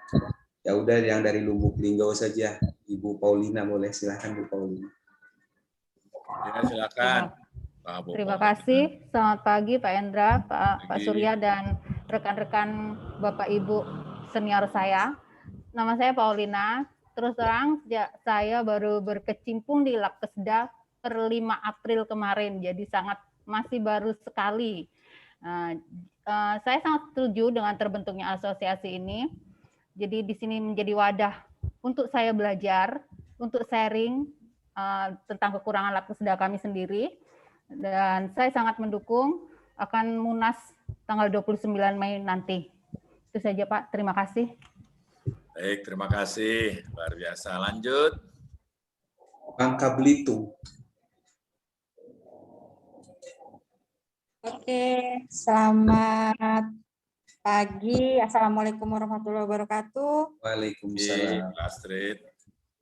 ya udah yang dari Lubuk Linggau saja, Ibu Paulina boleh, silahkan Bu Paulina. Ya, silakan. Pak Bu Terima Paulina. kasih. Selamat pagi Pak Endra, Pak Pagi. Surya, dan rekan-rekan Bapak Ibu senior saya. Nama saya Paulina. Terus terang, saya baru berkecimpung di Lapkesda per 5 April kemarin, jadi masih baru sekali. Saya sangat setuju dengan terbentuknya asosiasi ini. Jadi di sini menjadi wadah untuk saya belajar, untuk sharing tentang kekurangan Lapkesda kami sendiri. Dan saya sangat mendukung akan Munas tanggal 29 Mei nanti. Itu saja Pak, terima kasih. Baik, terima kasih. Luar biasa. Lanjut. Bangka Belitung. Oke, selamat pagi. Assalamualaikum warahmatullahi wabarakatuh. Waalaikumsalam. Astrid.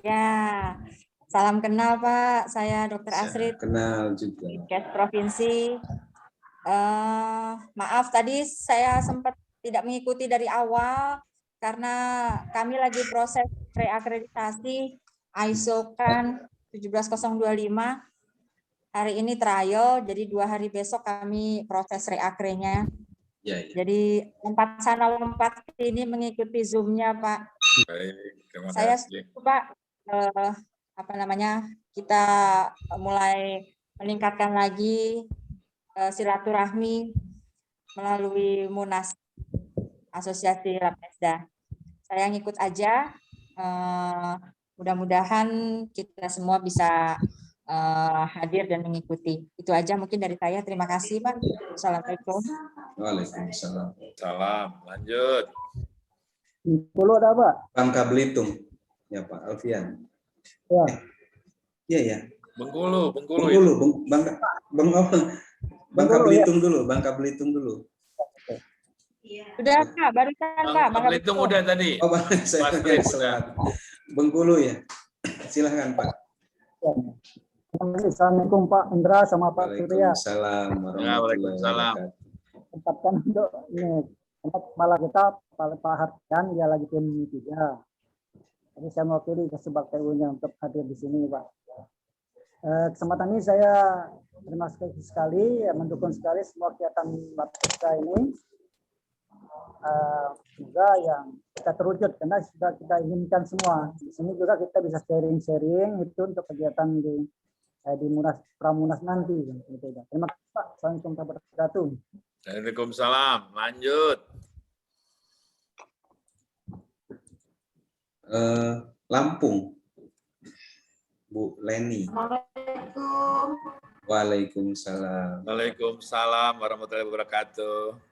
Ya, salam kenal Pak. Saya Dr. Astrid, Kenal juga. Kes Provinsi. Maaf tadi saya sempat tidak mengikuti dari awal karena kami lagi proses reakreditasi ISO kan 17025. Hari ini trial, jadi 2 hari besok kami proses reakrenya. Ya. Jadi lompat sana lompat sini mengikuti Zoom-nya Pak. Baik, terima Saya kasih. setuju Pak, kita mulai meningkatkan lagi silaturahmi melalui Munas Asosiasi Lapkesda. Saya ngikut aja, mudah-mudahan kita semua bisa hadir dan mengikuti. Itu aja mungkin dari saya. Terima kasih Pak. Assalamualaikum. Waalaikumsalam. Salam. Lanjut. Bengkulu ada Pak? Bangka Belitung. Ya Pak Alfian. Ya. Iya ya. Bengkulu. Bangka Belitung dulu. Bangka Belitung dulu. Sudah Pak, barusan Pak. Bangka Belitung udah tadi. Oh, saya selamat. Bengkulu ya. Silahkan Pak. Assalamualaikum Pak Indra sama Pak Surya. Waalaikumsalam warahmatullahi Waalaikumsalam. wabarakatuh. Tempatkan untuk ini tempat kepala kita Pak Hartian, dia lagi tim 3. Jadi saya mewakili Kesebak TU-nya untuk hadir di sini Pak. Kesempatan ini saya terima kasih sekali, mendukung sekali semua kegiatan Lapkesda ini. Semoga yang kita bisa terwujud karena sudah kita inginkan semua. Di sini juga kita bisa sharing-sharing itu untuk kegiatan di Pramunas nanti. Terima kasih Pak. Assalamualaikum warahmatullahi wabarakatuh. Waalaikumsalam. Lanjut. Lampung, Bu Leni. Assalamualaikum. Waalaikumsalam. Waalaikumsalam warahmatullahi wabarakatuh.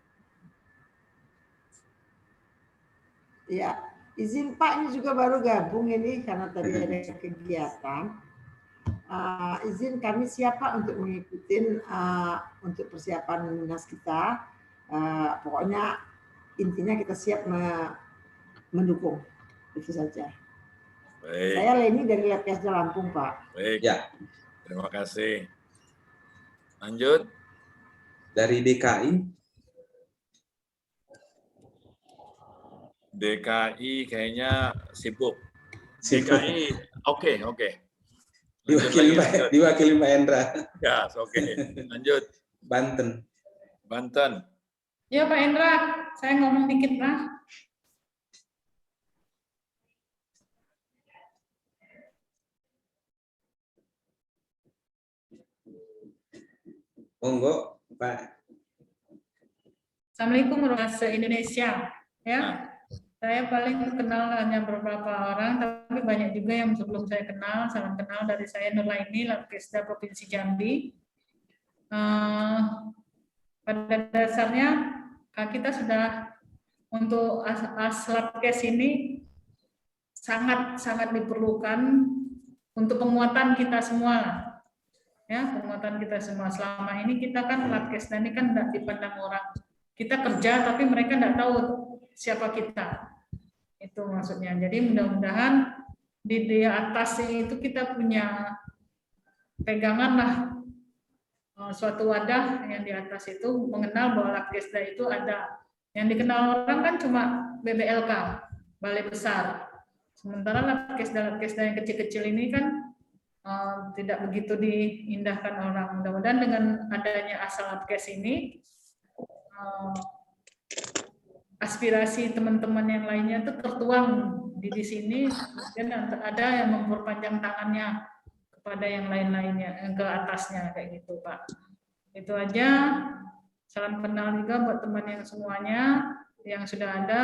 Ya, izin Pak, ini juga baru gabung ini karena tadi ada kegiatan. Izin kami siapa untuk mengikuti untuk persiapan Munas kita. Pokoknya intinya kita siap mendukung. Itu saja. Baik. Saya Leni dari Labkesda Lampung, Pak. Baik. Ya. Terima kasih. Lanjut. Dari DKI. DKI kayaknya sibuk. DKI, oke. Diwakili Pak Endra. Ya, oke. Lanjut. Banten. Ya Pak Endra, saya ngomong dikit lah. Monggo, Pak. Assalamualaikum warahmatullahi wabarakatuh Indonesia. Ya, saya paling kenal hanya beberapa orang, tapi banyak juga yang sebelum saya kenal. Salam kenal dari saya Nurlaini, Labkesda Provinsi Jambi. Pada dasarnya kita sudah untuk Labkes ini sangat diperlukan untuk penguatan kita semua. Ya, penguatan kita semua. Selama ini kita kan Labkesda ini kan tidak dipandang orang. Kita kerja tapi mereka tidak tahu siapa kita. Itu maksudnya. Jadi mudah-mudahan di atas itu kita punya pegangan lah, suatu wadah yang di atas itu mengenal bahwa Labkesda itu ada. Yang dikenal orang kan cuma BBLK, Balai Besar. Sementara Labkesda yang kecil-kecil ini kan tidak begitu diindahkan orang. Mudah-mudahan dengan adanya Asal Labkes ini, aspirasi teman-teman yang lainnya itu tertuang di sini, dan ada yang memperpanjang tangannya kepada yang lain-lainnya, ke atasnya kayak gitu Pak. Itu aja. Salam kenal juga buat teman yang semuanya yang sudah ada.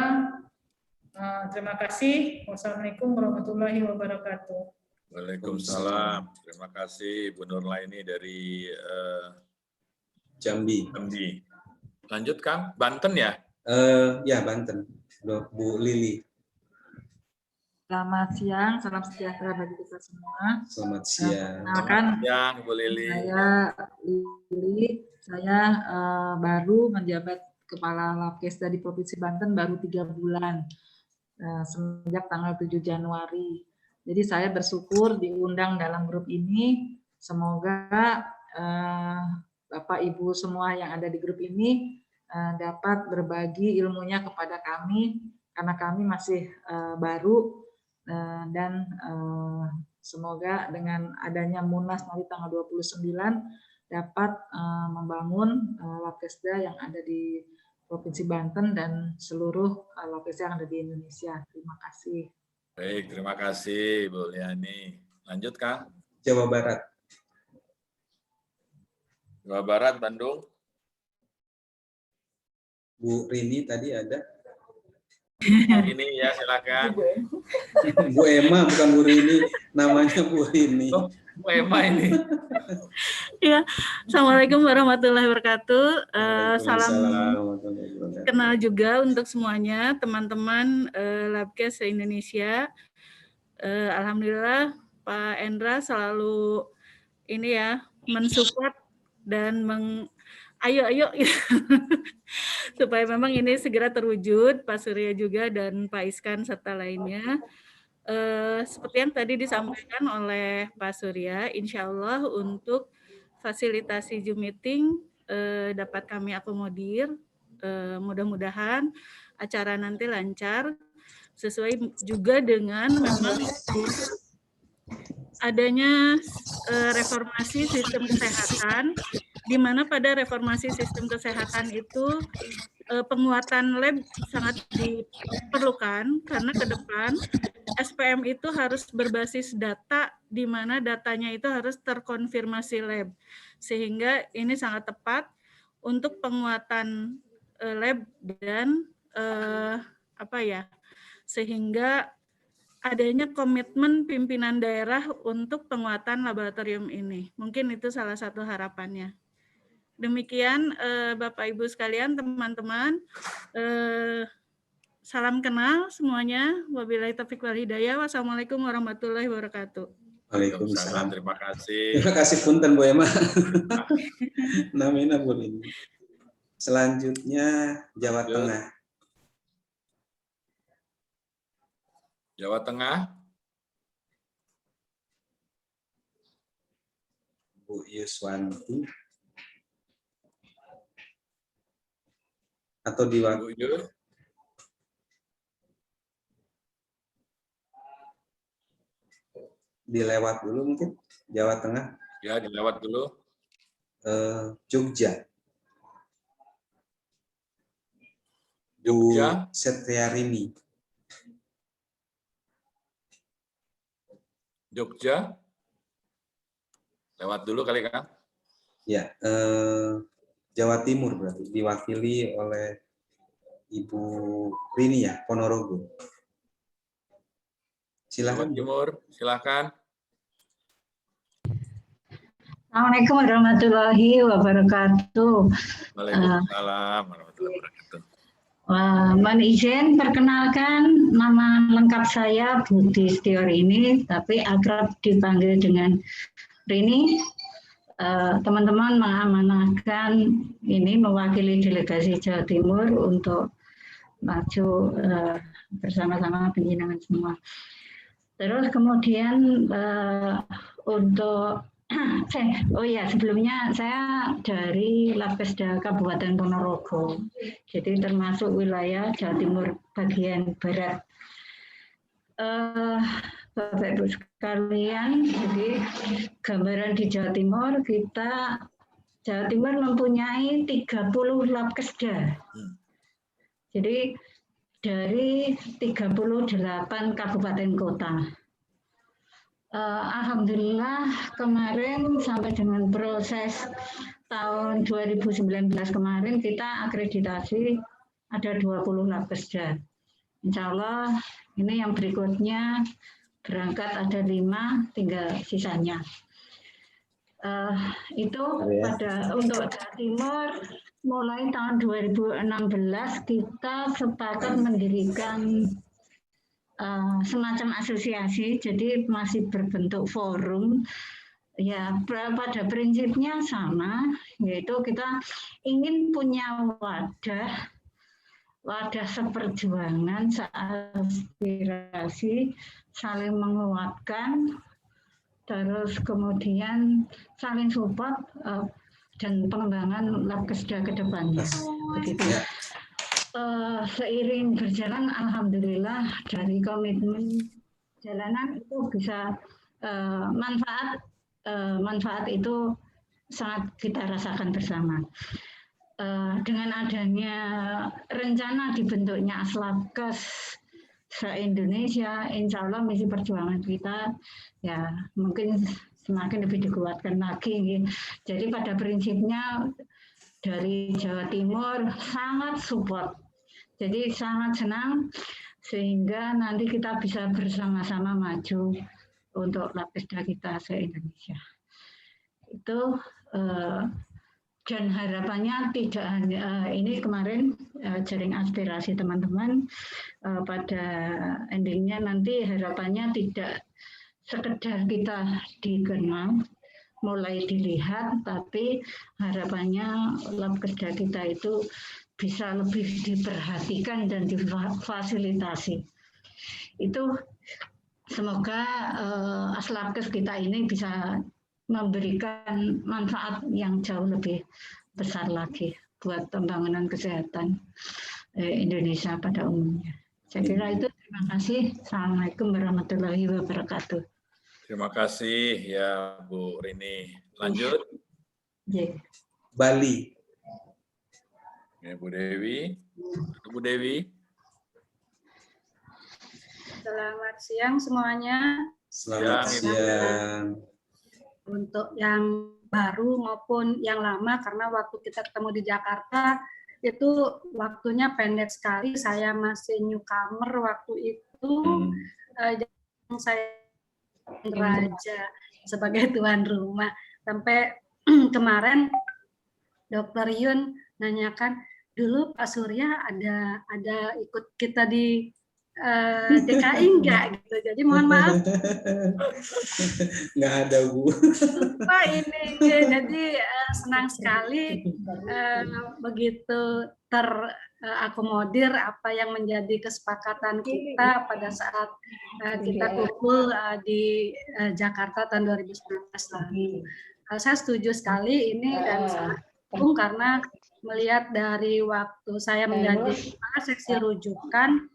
Terima kasih. Wassalamualaikum warahmatullahi wabarakatuh. Waalaikumsalam. Terima kasih Bu Nurlaini dari Jambi. Lanjut Kang, Banten ya? Ya Banten, Bu Lili. Selamat siang, salam sejahtera bagi kita semua. Selamat siang. Selamat siang, Bu Lili. Saya Lili, saya baru menjabat Kepala Labkesda di Provinsi Banten baru 3 bulan, semenjak tanggal 7 Januari. Jadi saya bersyukur diundang dalam grup ini. Semoga Bapak Ibu semua yang ada di grup ini dapat berbagi ilmunya kepada kami, karena kami masih baru, dan semoga dengan adanya Munas nanti tanggal 29 dapat membangun Labkesda yang ada di Provinsi Banten dan seluruh Labkesda yang ada di Indonesia. Terima kasih. Baik, terima kasih Bu Liani. Lanjut Kang. Jawa Barat. Jawa Barat, Bandung. Bu Rini tadi ada. Ini ya, silakan. Bu Emma, bukan Bu Rini, namanya Bu Rini. Oh, Bu Emma ini. Ya, Assalamualaikum warahmatullahi wabarakatuh. Salam kenal juga untuk semuanya, teman-teman Labkes Indonesia. Alhamdulillah Pak Endra selalu ini ya mensupport dan ayo supaya memang ini segera terwujud, Pak Surya juga dan Pak Iskan serta lainnya. Seperti yang tadi disampaikan oleh Pak Surya, insya Allah untuk fasilitasi Zoom meeting dapat kami akomodir. Mudah-mudahan acara nanti lancar, sesuai juga dengan memang adanya reformasi sistem kesehatan, di mana pada reformasi sistem kesehatan itu penguatan lab sangat diperlukan karena ke depan SPM itu harus berbasis data di mana datanya itu harus terkonfirmasi lab. Sehingga ini sangat tepat untuk penguatan lab dan sehingga adanya komitmen pimpinan daerah untuk penguatan laboratorium ini. Mungkin itu salah satu harapannya. Demikian Bapak Ibu sekalian, teman-teman. Salam kenal semuanya. Wabillahi taufiq wal hidayah. Wassalamualaikum warahmatullahi wabarakatuh. Waalaikumsalam. Terima kasih. Terima kasih punten Bu Emma. Namina Bu ini. Selanjutnya Jawa Tengah. Jawa Tengah. Bu Yuswanti. Atau diwakili. Dilewat dulu mungkin Jawa Tengah. Ya, dilewat dulu. Jogja. Jogja. Setiarini. Jogja. Lewat dulu kali Kang. Ya, Jawa Timur berarti diwakili oleh Ibu Rini ya, Ponorogo. Silakan. Jawa Timur, silakan. Assalamualaikum warahmatullahi wabarakatuh. Waalaikumsalam warahmatullahi wabarakatuh. Mohon izin perkenalkan, nama lengkap saya Budi Setiorini, tapi akrab dipanggil dengan Rini. Teman-teman mengamanahkan ini mewakili delegasi Jawa Timur untuk maju bersama-sama penjenengan semua. Terus kemudian untuk sebelumnya saya dari Labkesda Kabupaten Ponorogo, jadi termasuk wilayah Jawa Timur bagian barat. Bapak Ibu sekalian, jadi gambaran di Jawa Timur, Jawa Timur mempunyai 30 Labkesda. Jadi dari 38 kabupaten kota. Alhamdulillah kemarin sampai dengan proses tahun 2019 kemarin kita akreditasi ada 20 Labkesda. Insya Allah ini yang berikutnya berangkat ada 5, tinggal sisanya. Itu untuk Jawa Timur mulai tahun 2016 kita sepakat mendirikan semacam asosiasi, jadi masih berbentuk forum. Ya, pada prinsipnya sama, yaitu kita ingin punya wadah seperjuangan, seaspirasi, saling menguatkan, terus kemudian saling support dan pengembangan Labkesda ke depannya. Begitu. Seiring berjalan, alhamdulillah dari komitmen jalanan itu bisa manfaat itu sangat kita rasakan bersama. Dengan adanya rencana dibentuknya Aslabkes se-Indonesia, insya Allah misi perjuangan kita ya mungkin semakin lebih dikuatkan lagi. Jadi pada prinsipnya dari Jawa Timur sangat support. Jadi sangat senang sehingga nanti kita bisa bersama-sama maju untuk Labkesda kita se-Indonesia. Itu dan harapannya tidak hanya ini kemarin jaring aspirasi teman-teman pada endingnya nanti harapannya tidak sekedar kita dikenal, mulai dilihat, tapi harapannya Labkesda kita itu bisa lebih diperhatikan dan difasilitasi. Itu semoga Aslabkes kita ini bisa memberikan manfaat yang jauh lebih besar lagi buat pembangunan kesehatan Indonesia pada umumnya. Saya kira itu. Terima kasih. Assalamualaikum warahmatullahi wabarakatuh. Terima kasih ya Bu Rini. Lanjut. Bali. Oke, Bu Dewi. Bu Dewi. Selamat siang semuanya. Selamat siang. Untuk yang baru maupun yang lama, karena waktu kita ketemu di Jakarta itu waktunya pendek sekali. Saya masih newcomer waktu itu. Saya raja sebagai tuan rumah. Sampai kemarin Dr. Yun nanyakan, dulu Pak Surya ada ikut kita di DKI enggak gitu. Jadi mohon maaf. Nggak ada, Bu. Lupa ini. Jadi senang sekali begitu terakomodir apa yang menjadi kesepakatan kita pada saat kita kumpul di Jakarta tahun 2019 lalu. Saya setuju sekali ini dan sangat mendukung karena melihat dari waktu saya menjadi kepala seksi rujukan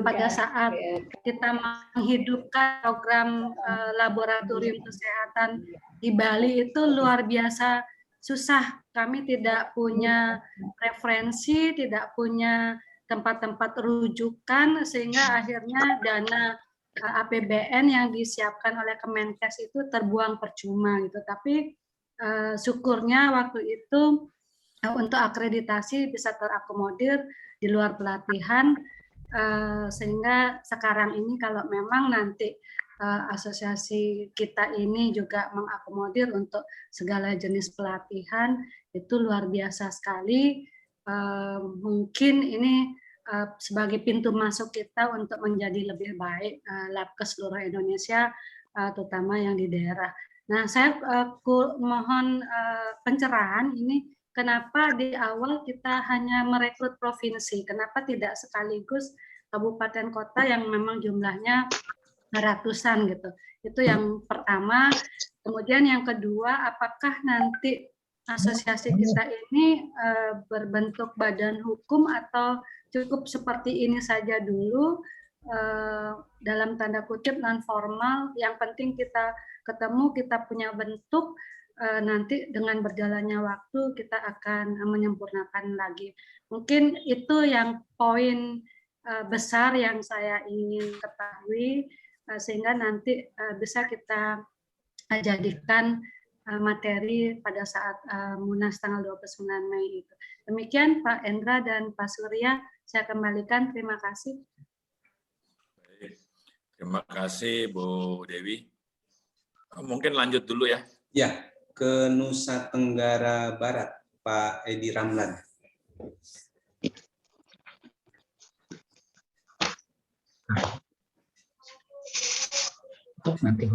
pada saat kita menghidupkan program laboratorium kesehatan di Bali itu luar biasa susah. Kami tidak punya referensi, tidak punya tempat-tempat rujukan, sehingga akhirnya dana APBN yang disiapkan oleh Kemenkes itu terbuang percuma gitu. Tapi syukurnya waktu itu untuk akreditasi bisa terakomodir di luar pelatihan. Sehingga sekarang ini kalau memang nanti asosiasi kita ini juga mengakomodir untuk segala jenis pelatihan, itu luar biasa sekali. Mungkin ini sebagai pintu masuk kita untuk menjadi lebih baik Labkes seluruh Indonesia, terutama yang di daerah. Nah, saya mohon pencerahan ini. Kenapa di awal kita hanya merekrut provinsi? Kenapa tidak sekaligus kabupaten kota yang memang jumlahnya ratusan gitu? Itu yang pertama. Kemudian yang kedua, apakah nanti asosiasi kita ini berbentuk badan hukum atau cukup seperti ini saja dulu, dalam tanda kutip non formal? Yang penting kita ketemu, kita punya bentuk. Nanti dengan berjalannya waktu kita akan menyempurnakan lagi. Mungkin itu yang poin besar yang saya ingin ketahui, sehingga nanti bisa kita jadikan materi pada saat Munas tanggal 29 Mei itu. Demikian Pak Endra dan Pak Surya, saya kembalikan. Terima kasih. Terima kasih Bu Dewi. Mungkin lanjut dulu ya. Ya. Ke Nusa Tenggara Barat, Pak Edi Ramlan. Nanti.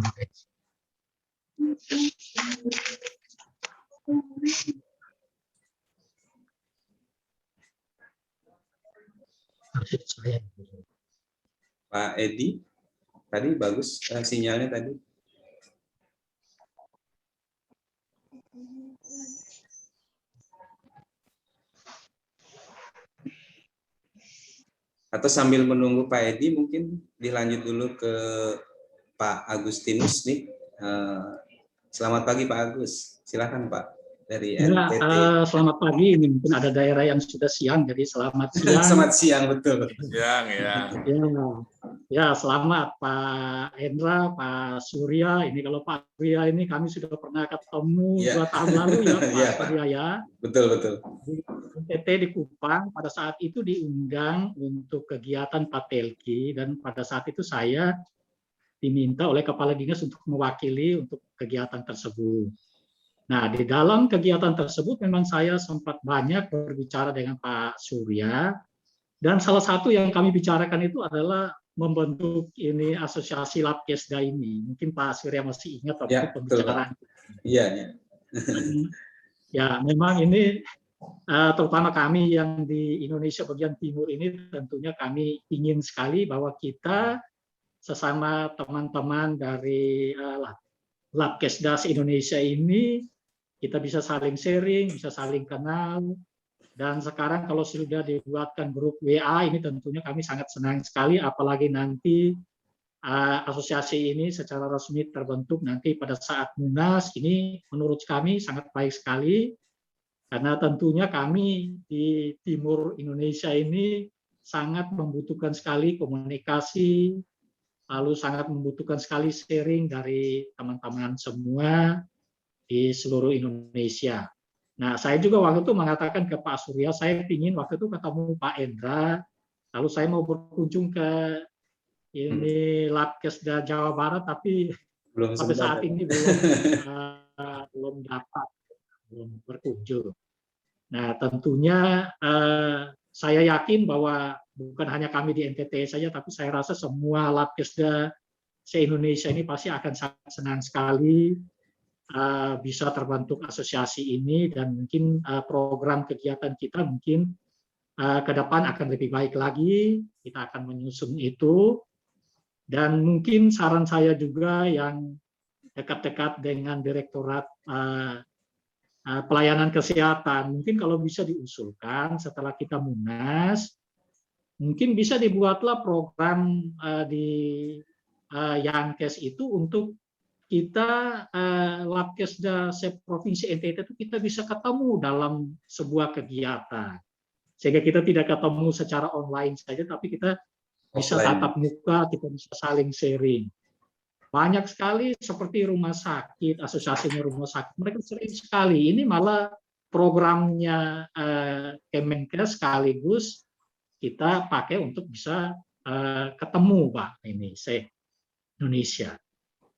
Pak Edi, tadi bagus sinyalnya tadi. Atau sambil menunggu Pak Edi mungkin dilanjut dulu ke Pak Agustinus nih. Selamat pagi Pak Agus. Silakan Pak dari NTT. Selamat pagi. Ini mungkin ada daerah yang sudah siang, jadi selamat siang. Selamat siang, betul. Siang ya. Ya, selamat Pak Hendra, Pak Surya. Ini kalau Pak Surya ini kami sudah pernah ketemu 2 tahun lalu ya Pak Surya ya. Betul, betul. Di NTT di Kupang, pada saat itu diundang untuk kegiatan Patelki, dan pada saat itu saya diminta oleh Kepala Dinas untuk mewakili untuk kegiatan tersebut. Nah, di dalam kegiatan tersebut memang saya sempat banyak berbicara dengan Pak Surya, dan salah satu yang kami bicarakan itu adalah membentuk ini asosiasi Labkesda ini. Mungkin Pak Surya masih ingat waktu pembicaraan. Iya. Ya, memang ini terutama kami yang di Indonesia bagian timur ini tentunya kami ingin sekali bahwa kita sesama teman-teman dari Labkesda se-Indonesia ini kita bisa saling sharing, bisa saling kenal. Dan sekarang kalau sudah dibuatkan grup WA ini tentunya kami sangat senang sekali, apalagi nanti asosiasi ini secara resmi terbentuk nanti pada saat Munas, ini menurut kami sangat baik sekali. Karena tentunya kami di timur Indonesia ini sangat membutuhkan sekali komunikasi, lalu sangat membutuhkan sekali sharing dari teman-teman semua di seluruh Indonesia. Nah, saya juga waktu itu mengatakan ke Pak Surya, saya ingin waktu itu ketemu Pak Endra, lalu saya mau berkunjung ke ini Labkesda Jawa Barat, tapi belum sampai sempat. saat ini belum dapat, belum berkunjung. Nah, tentunya saya yakin bahwa bukan hanya kami di NTT saja, tapi saya rasa semua Labkesda se-Indonesia ini pasti akan sangat senang sekali bisa terbentuk asosiasi ini, dan mungkin program kegiatan kita mungkin ke depan akan lebih baik lagi. Kita akan menyusun itu, dan mungkin saran saya juga yang dekat-dekat dengan Direktorat Pelayanan Kesehatan, mungkin kalau bisa diusulkan setelah kita munas, mungkin bisa dibuatlah program di Yankes itu untuk kita Labkesda se-Provinsi NTT itu kita bisa ketemu dalam sebuah kegiatan, sehingga kita tidak ketemu secara online saja, tapi kita bisa tatap muka, kita bisa saling sharing. Banyak sekali seperti rumah sakit, asosiasinya rumah sakit, mereka sering sekali. Ini malah programnya Kemenkes sekaligus kita pakai untuk bisa ketemu, Pak, ini se-Indonesia.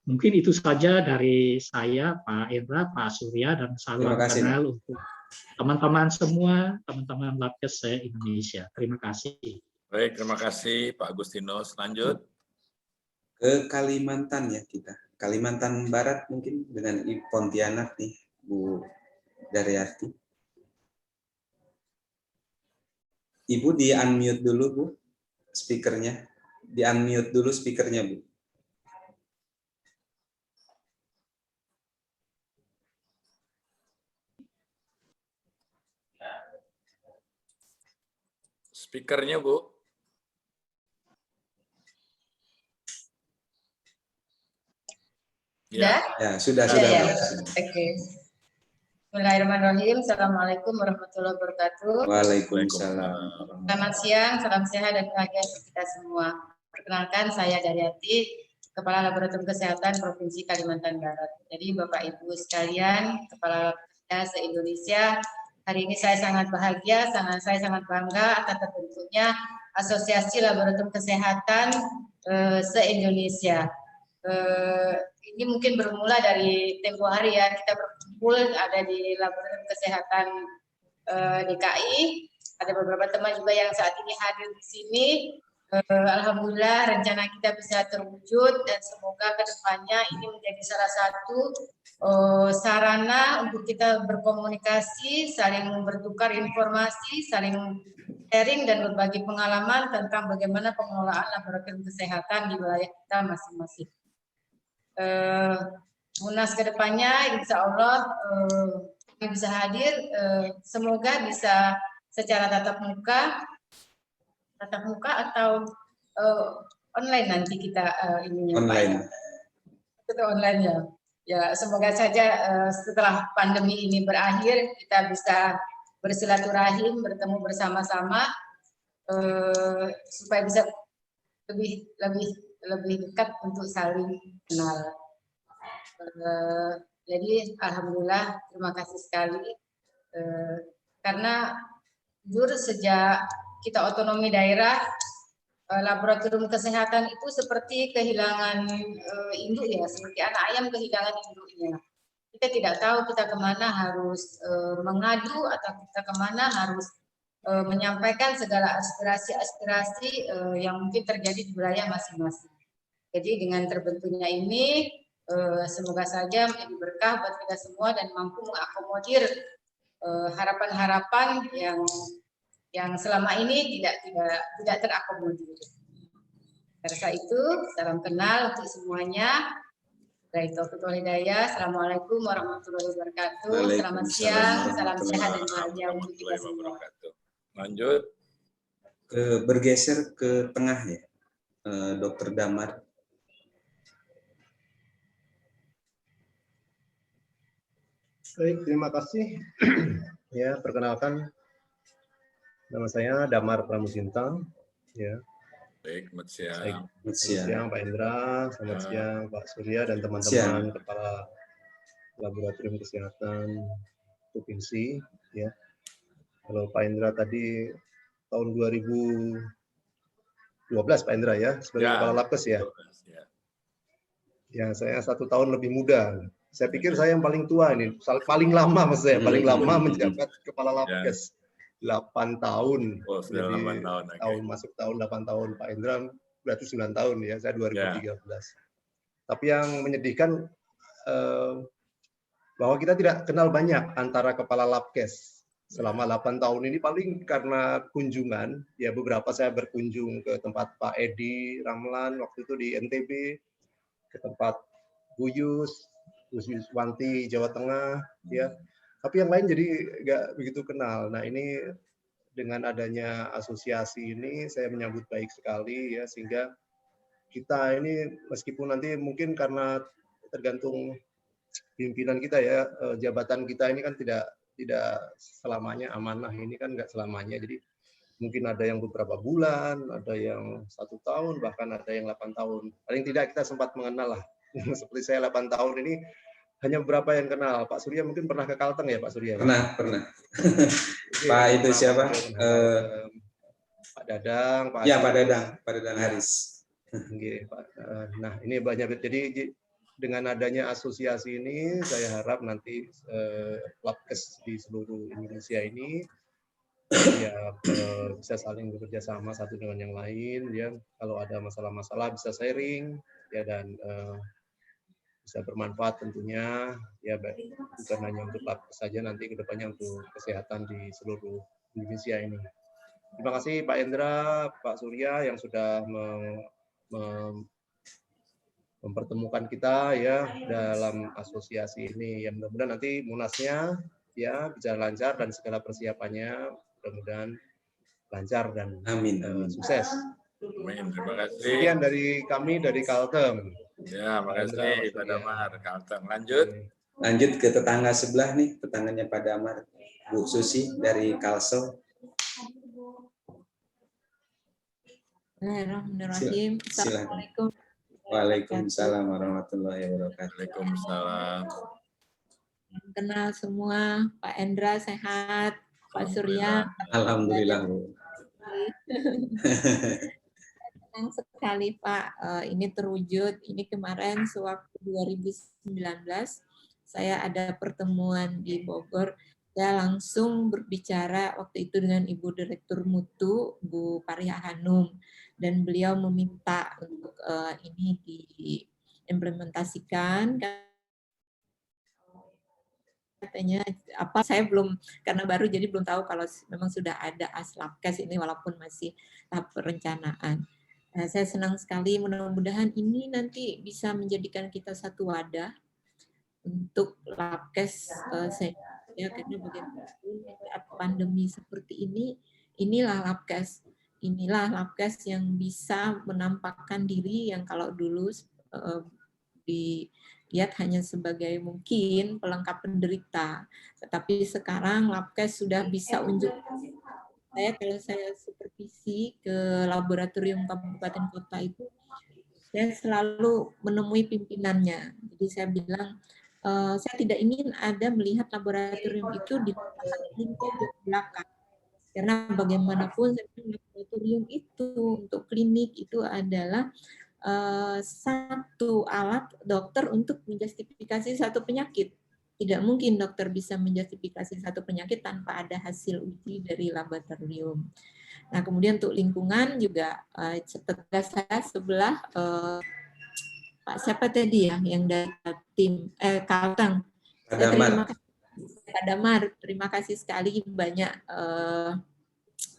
Mungkin itu saja dari saya, Pak Endra, Pak Surya, dan salam kenal untuk teman-teman semua, teman-teman Labkes se-Indonesia. Terima kasih. Baik, terima kasih Pak Agustinus. Lanjut. Ke Kalimantan ya kita. Kalimantan Barat mungkin dengan Ibu Pontianak nih, Bu Daryati. Ibu di-unmute dulu, Bu, speakernya. Di-unmute dulu speakernya, Bu. Speakernya, Bu. Ya, sudah. Ya. Oke. Bismillahirrahmanirrahim. Assalamualaikum warahmatullahi wabarakatuh. Waalaikumsalam. Selamat siang, salam sehat dan bahagia untuk kita semua. Perkenalkan, saya Daryati, Kepala Laboratorium Kesehatan Provinsi Kalimantan Barat. Jadi Bapak Ibu sekalian, Kepala Labkesda se-Indonesia, hari ini saya sangat bahagia, saya sangat bangga akan terbentuknya Asosiasi Laboratorium Kesehatan se-Indonesia. Ini mungkin bermula dari tempo hari ya, kita berkumpul ada di Laboratorium Kesehatan DKI, ada beberapa teman juga yang saat ini hadir di sini. Alhamdulillah rencana kita bisa terwujud, dan semoga kedepannya ini menjadi salah satu sarana untuk kita berkomunikasi, saling bertukar informasi, saling sharing dan berbagi pengalaman tentang bagaimana pengelolaan laboratorium kesehatan di wilayah kita masing-masing. Munas kedepannya insya Allah kami bisa hadir, semoga bisa secara tatap muka atau online nanti kita ininya online. Itu online ya. Ya semoga saja setelah pandemi ini berakhir kita bisa bersilaturahim, bertemu bersama-sama supaya bisa lebih dekat untuk saling kenal. Jadi alhamdulillah terima kasih sekali karena jujur sejak kita otonomi daerah, laboratorium kesehatan itu seperti kehilangan induk ya, seperti anak ayam kehilangan induknya. Kita tidak tahu kita kemana harus mengadu atau kita kemana harus menyampaikan segala aspirasi-aspirasi yang mungkin terjadi di wilayah masing-masing. Jadi dengan terbentuknya ini, semoga saja menjadi berkah buat kita semua dan mampu mengakomodir harapan-harapan yang selama ini tidak terakomodir. Karena itu, salam kenal untuk semuanya. Dari Taufiq wal Hidayah. Assalamualaikum warahmatullahi wabarakatuh. Selamat siang, salam sehat dan bahagia untuk kita semua. Lanjut. Bergeser ke tengah ya, Dr. Damar. Baik, terima kasih. Ya, perkenalkan, nama saya Damar Pramudintang. Ya. Baik, selamat siang. Selamat siang Pak Indra, selamat siang Pak Surya dan Siang. teman-teman Kepala Laboratorium Kesehatan Provinsi. Ya. Kalau Pak Indra tadi tahun 2012 Pak Indra ya, sebagai Kepala Labkes ya. Ya, saya 1 tahun lebih muda. Saya pikir saya yang paling tua ini, paling lama maksud saya, paling lama menjabat Kepala Labkes. 8 tahun. Oh, sudah Jadi 8 tahun. tahun masuk tahun 8 tahun. Pak Indra berarti 9 tahun ya, saya 2013. Tapi yang menyedihkan bahwa kita tidak kenal banyak antara kepala Labkes selama 8 tahun ini, paling karena kunjungan. Ya, beberapa saya berkunjung ke tempat Pak Edi Ramlan waktu itu di NTB, ke tempat Bu Yuswanti Jawa Tengah, ya. Tapi yang lain jadi nggak begitu kenal. Nah, ini dengan adanya asosiasi ini saya menyambut baik sekali ya, sehingga kita ini meskipun nanti mungkin karena tergantung pimpinan kita ya, jabatan kita ini kan tidak selamanya amanah, ini kan nggak selamanya. Jadi mungkin ada yang beberapa bulan, ada yang 1 tahun, bahkan ada yang 8 tahun. Paling tidak kita sempat mengenal lah. Seperti saya 8 tahun ini hanya beberapa yang kenal. Pak Surya mungkin pernah ke Kalteng ya Pak Surya? Pernah. Pak itu siapa? Pak Dadang. Ya, Pak Dadang Haris. Nah, ini banyak. Jadi dengan adanya asosiasi ini, saya harap nanti Labkes di seluruh Indonesia ini ya bisa saling bekerja sama satu dengan yang lain. Ya, kalau ada masalah-masalah bisa sharing ya, dan bisa bermanfaat tentunya ya, bukan hanya untuk Labkes saja, nanti kedepannya untuk kesehatan di seluruh Indonesia ini. Terima kasih Pak Indra, Pak Surya yang sudah mempertemukan kita ya dalam asosiasi ini. Ya, mudah-mudahan nanti munasnya ya bisa lancar dan segala persiapannya mudah-mudahan lancar dan sukses. Amin, terima kasih. Sekian dari kami dari Kalteng. Ya, makasih Pak Damar, Kalteng. Lanjut ke tetangga sebelah nih, tetangganya Pak Damar, Bu Susi dari Kalsel. Bismillahirrahmanirrahim. Assalamualaikum. Waalaikumsalam warahmatullahi wabarakatuh. Waalaikumsalam. Kenal semua, Pak Endra sehat, Pak Surya. Alhamdulillah, Bu. Senang sekali Pak, ini terwujud. Ini kemarin sewaktu 2019 saya ada pertemuan di Bogor. Saya langsung berbicara waktu itu dengan Ibu Direktur Mutu, Bu Paria Hanum, dan beliau meminta untuk ini diimplementasikan. Katanya apa, saya belum, karena baru jadi belum tahu kalau memang sudah ada Labkes ini walaupun masih tahap perencanaan. Saya senang sekali, mudah-mudahan ini nanti bisa menjadikan kita satu wadah untuk Labkes ya, karena bagaimanapun saat pandemi seperti ini, inilah Labkes yang bisa menampakkan diri yang kalau dulu dilihat hanya sebagai mungkin pelengkap penderita, tetapi sekarang Labkes sudah bisa unjuk. Kalau saya supervisi ke laboratorium kabupaten kota itu, saya selalu menemui pimpinannya. Jadi saya bilang, saya tidak ingin ada melihat laboratorium itu di belakang. Karena bagaimanapun laboratorium itu untuk klinik itu adalah satu alat dokter untuk menjustifikasi satu penyakit. Tidak mungkin dokter bisa menjustifikasi satu penyakit tanpa ada hasil uji dari laboratorium. Nah, kemudian untuk lingkungan juga tetangga saya sebelah Pak siapa tadi ya yang dari tim Kalteng. Pak Damar, terima kasih sekali banyak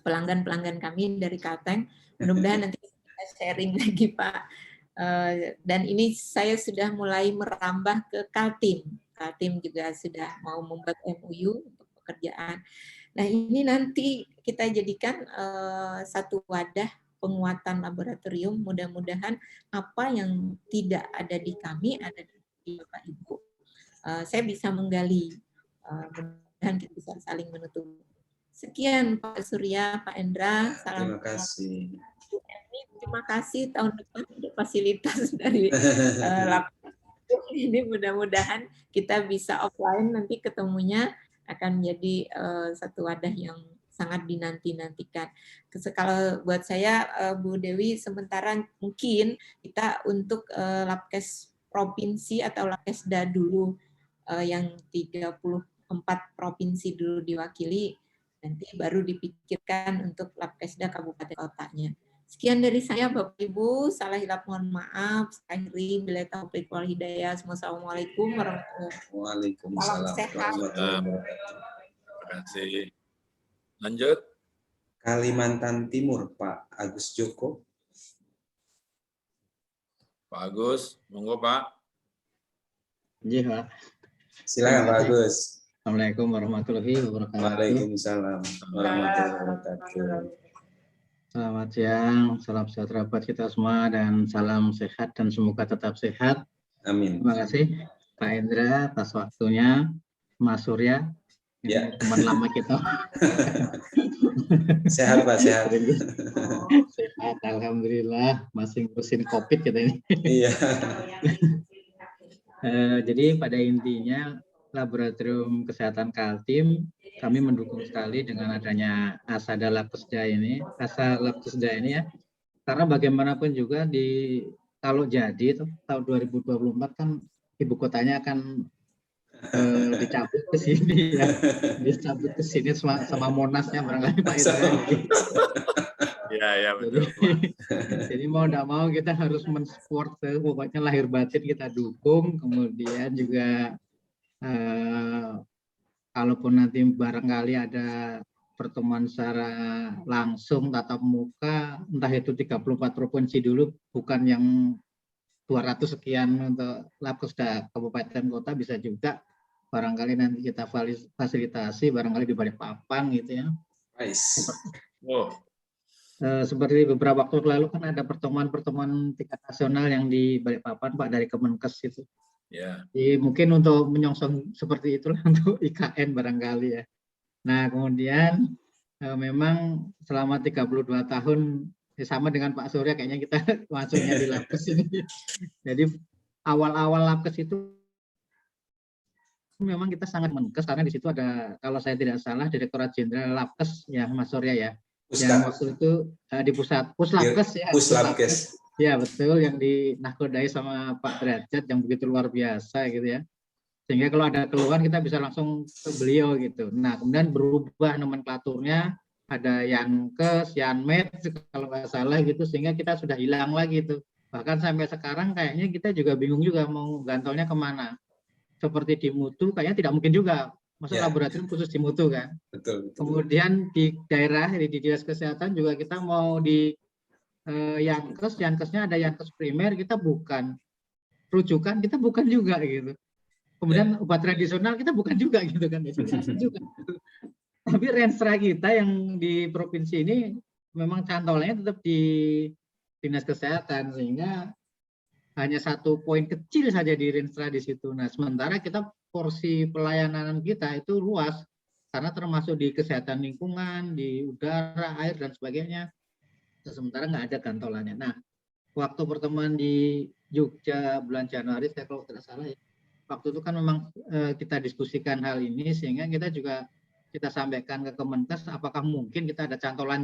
pelanggan-pelanggan kami dari Kalteng. Mudah-mudahan nanti kita sharing lagi Pak. Dan ini saya sudah mulai merambah ke Kaltim. Kaltim juga sudah mau membuat MOU untuk pekerjaan. Nah, ini nanti kita jadikan satu wadah penguatan laboratorium. Mudah-mudahan apa yang tidak ada di kami ada di Bapak Ibu. Saya bisa menggali. mudah-mudahan kita bisa saling menutup. Sekian Pak Surya, Pak Endra, salam. Terima kasih. Bu Emi, terima kasih tahun depan ada fasilitas dari ini, mudah-mudahan kita bisa offline nanti ketemunya akan menjadi satu wadah yang sangat dinanti-nantikan. Kalau buat saya, Bu Dewi, sementara mungkin kita untuk Labkes provinsi atau Labkesda dulu yang 34 provinsi dulu diwakili, nanti baru dipikirkan untuk Labkesda kabupaten kotanya. Sekian dari saya, Bapak Ibu. Salah hilap mohon maaf. Akhiri bila taufik wal hidayah. Wassalamualaikum warahmatullahi wabarakatuh. Waalaikumsalam warahmatullahi wabarakatuh. Terima kasih. Lanjut. Kalimantan Timur, Pak Agus Joko. Pak Agus, monggo Pak. Iya, Pak. Silakan Pak Agus. Assalamualaikum warahmatullahi wabarakatuh. Waalaikumsalam warahmatullahi wabarakatuh. Selamat siang, salam sejahtera buat kita semua dan salam sehat dan semoga tetap sehat. Amin. Terima kasih Pak Endra atas waktunya, Mas Surya, ya. Teman lama kita. Sehat Pak, sehat. Sehat, alhamdulillah, masih ngurusin COVID kita ini. Iya. Jadi pada intinya Laboratorium Kesehatan Kaltim kami mendukung sekali dengan adanya Asada Labkesda ini, Asa Labkesda ini ya, karena bagaimanapun juga kalau jadi tahun 2024 kan ibu kotanya akan dicabut ke sini ya, dicabut ke sini sama Monasnya barangkali Pak Indra. Ya betul. Jadi mau tidak mau kita harus mensupport, pokoknya lahir batin kita dukung, kemudian juga kalaupun nanti barangkali ada pertemuan secara langsung tatap muka, entah itu 34 provinsi dulu, bukan yang 200 sekian untuk Labkesda kabupaten kota, bisa juga barangkali nanti kita fasilitasi barangkali di Balikpapan gitu ya. Nice. Seperti beberapa waktu lalu kan ada pertemuan-pertemuan tingkat nasional yang di Balikpapan Pak dari Kemenkes itu. Ya. Jadi mungkin untuk menyongsong seperti itulah untuk IKN barangkali ya. Nah kemudian memang selama 32 tahun sama dengan Pak Surya kayaknya kita masuknya di Labkes ini. Jadi awal-awal Labkes itu memang kita sangat menkes karena di situ ada, kalau saya tidak salah, Direktorat Jenderal Labkes ya Mas Surya ya. Yang waktu itu di Puslabkes ya. Puslabkes. Ya betul, yang dinakodai sama Pak Derajat yang begitu luar biasa gitu ya. Sehingga kalau ada keluhan kita bisa langsung ke beliau gitu. Nah kemudian berubah nomenklaturnya, ada Yankes, Yanmed kalau nggak salah gitu, sehingga kita sudah hilang lagi itu. Bahkan sampai sekarang kayaknya kita juga bingung juga mau gantolnya kemana. Seperti di Mutu kayaknya tidak mungkin juga. Masa laboratorium khusus di Mutu kan. Betul. Kemudian di daerah, di Dinas Kesehatan juga kita mau di Yankesnya ada Yankes primer, kita bukan. Rujukan kita bukan juga gitu. Kemudian obat tradisional kita bukan juga gitu kan. Juga. Tapi renstra kita yang di provinsi ini memang cantolnya tetap di Dinas Kesehatan, sehingga hanya satu poin kecil saja di renstra di situ. Nah, sementara kita porsi pelayanan kita itu luas karena termasuk di kesehatan lingkungan, di udara, air dan sebagainya. Sementara nggak ada gantolannya. Nah, waktu pertemuan di Jogja bulan Januari, saya kalau tidak salah ya, waktu itu kan memang kita diskusikan hal ini, sehingga kita sampaikan ke Kemenkes, apakah mungkin kita ada cantolan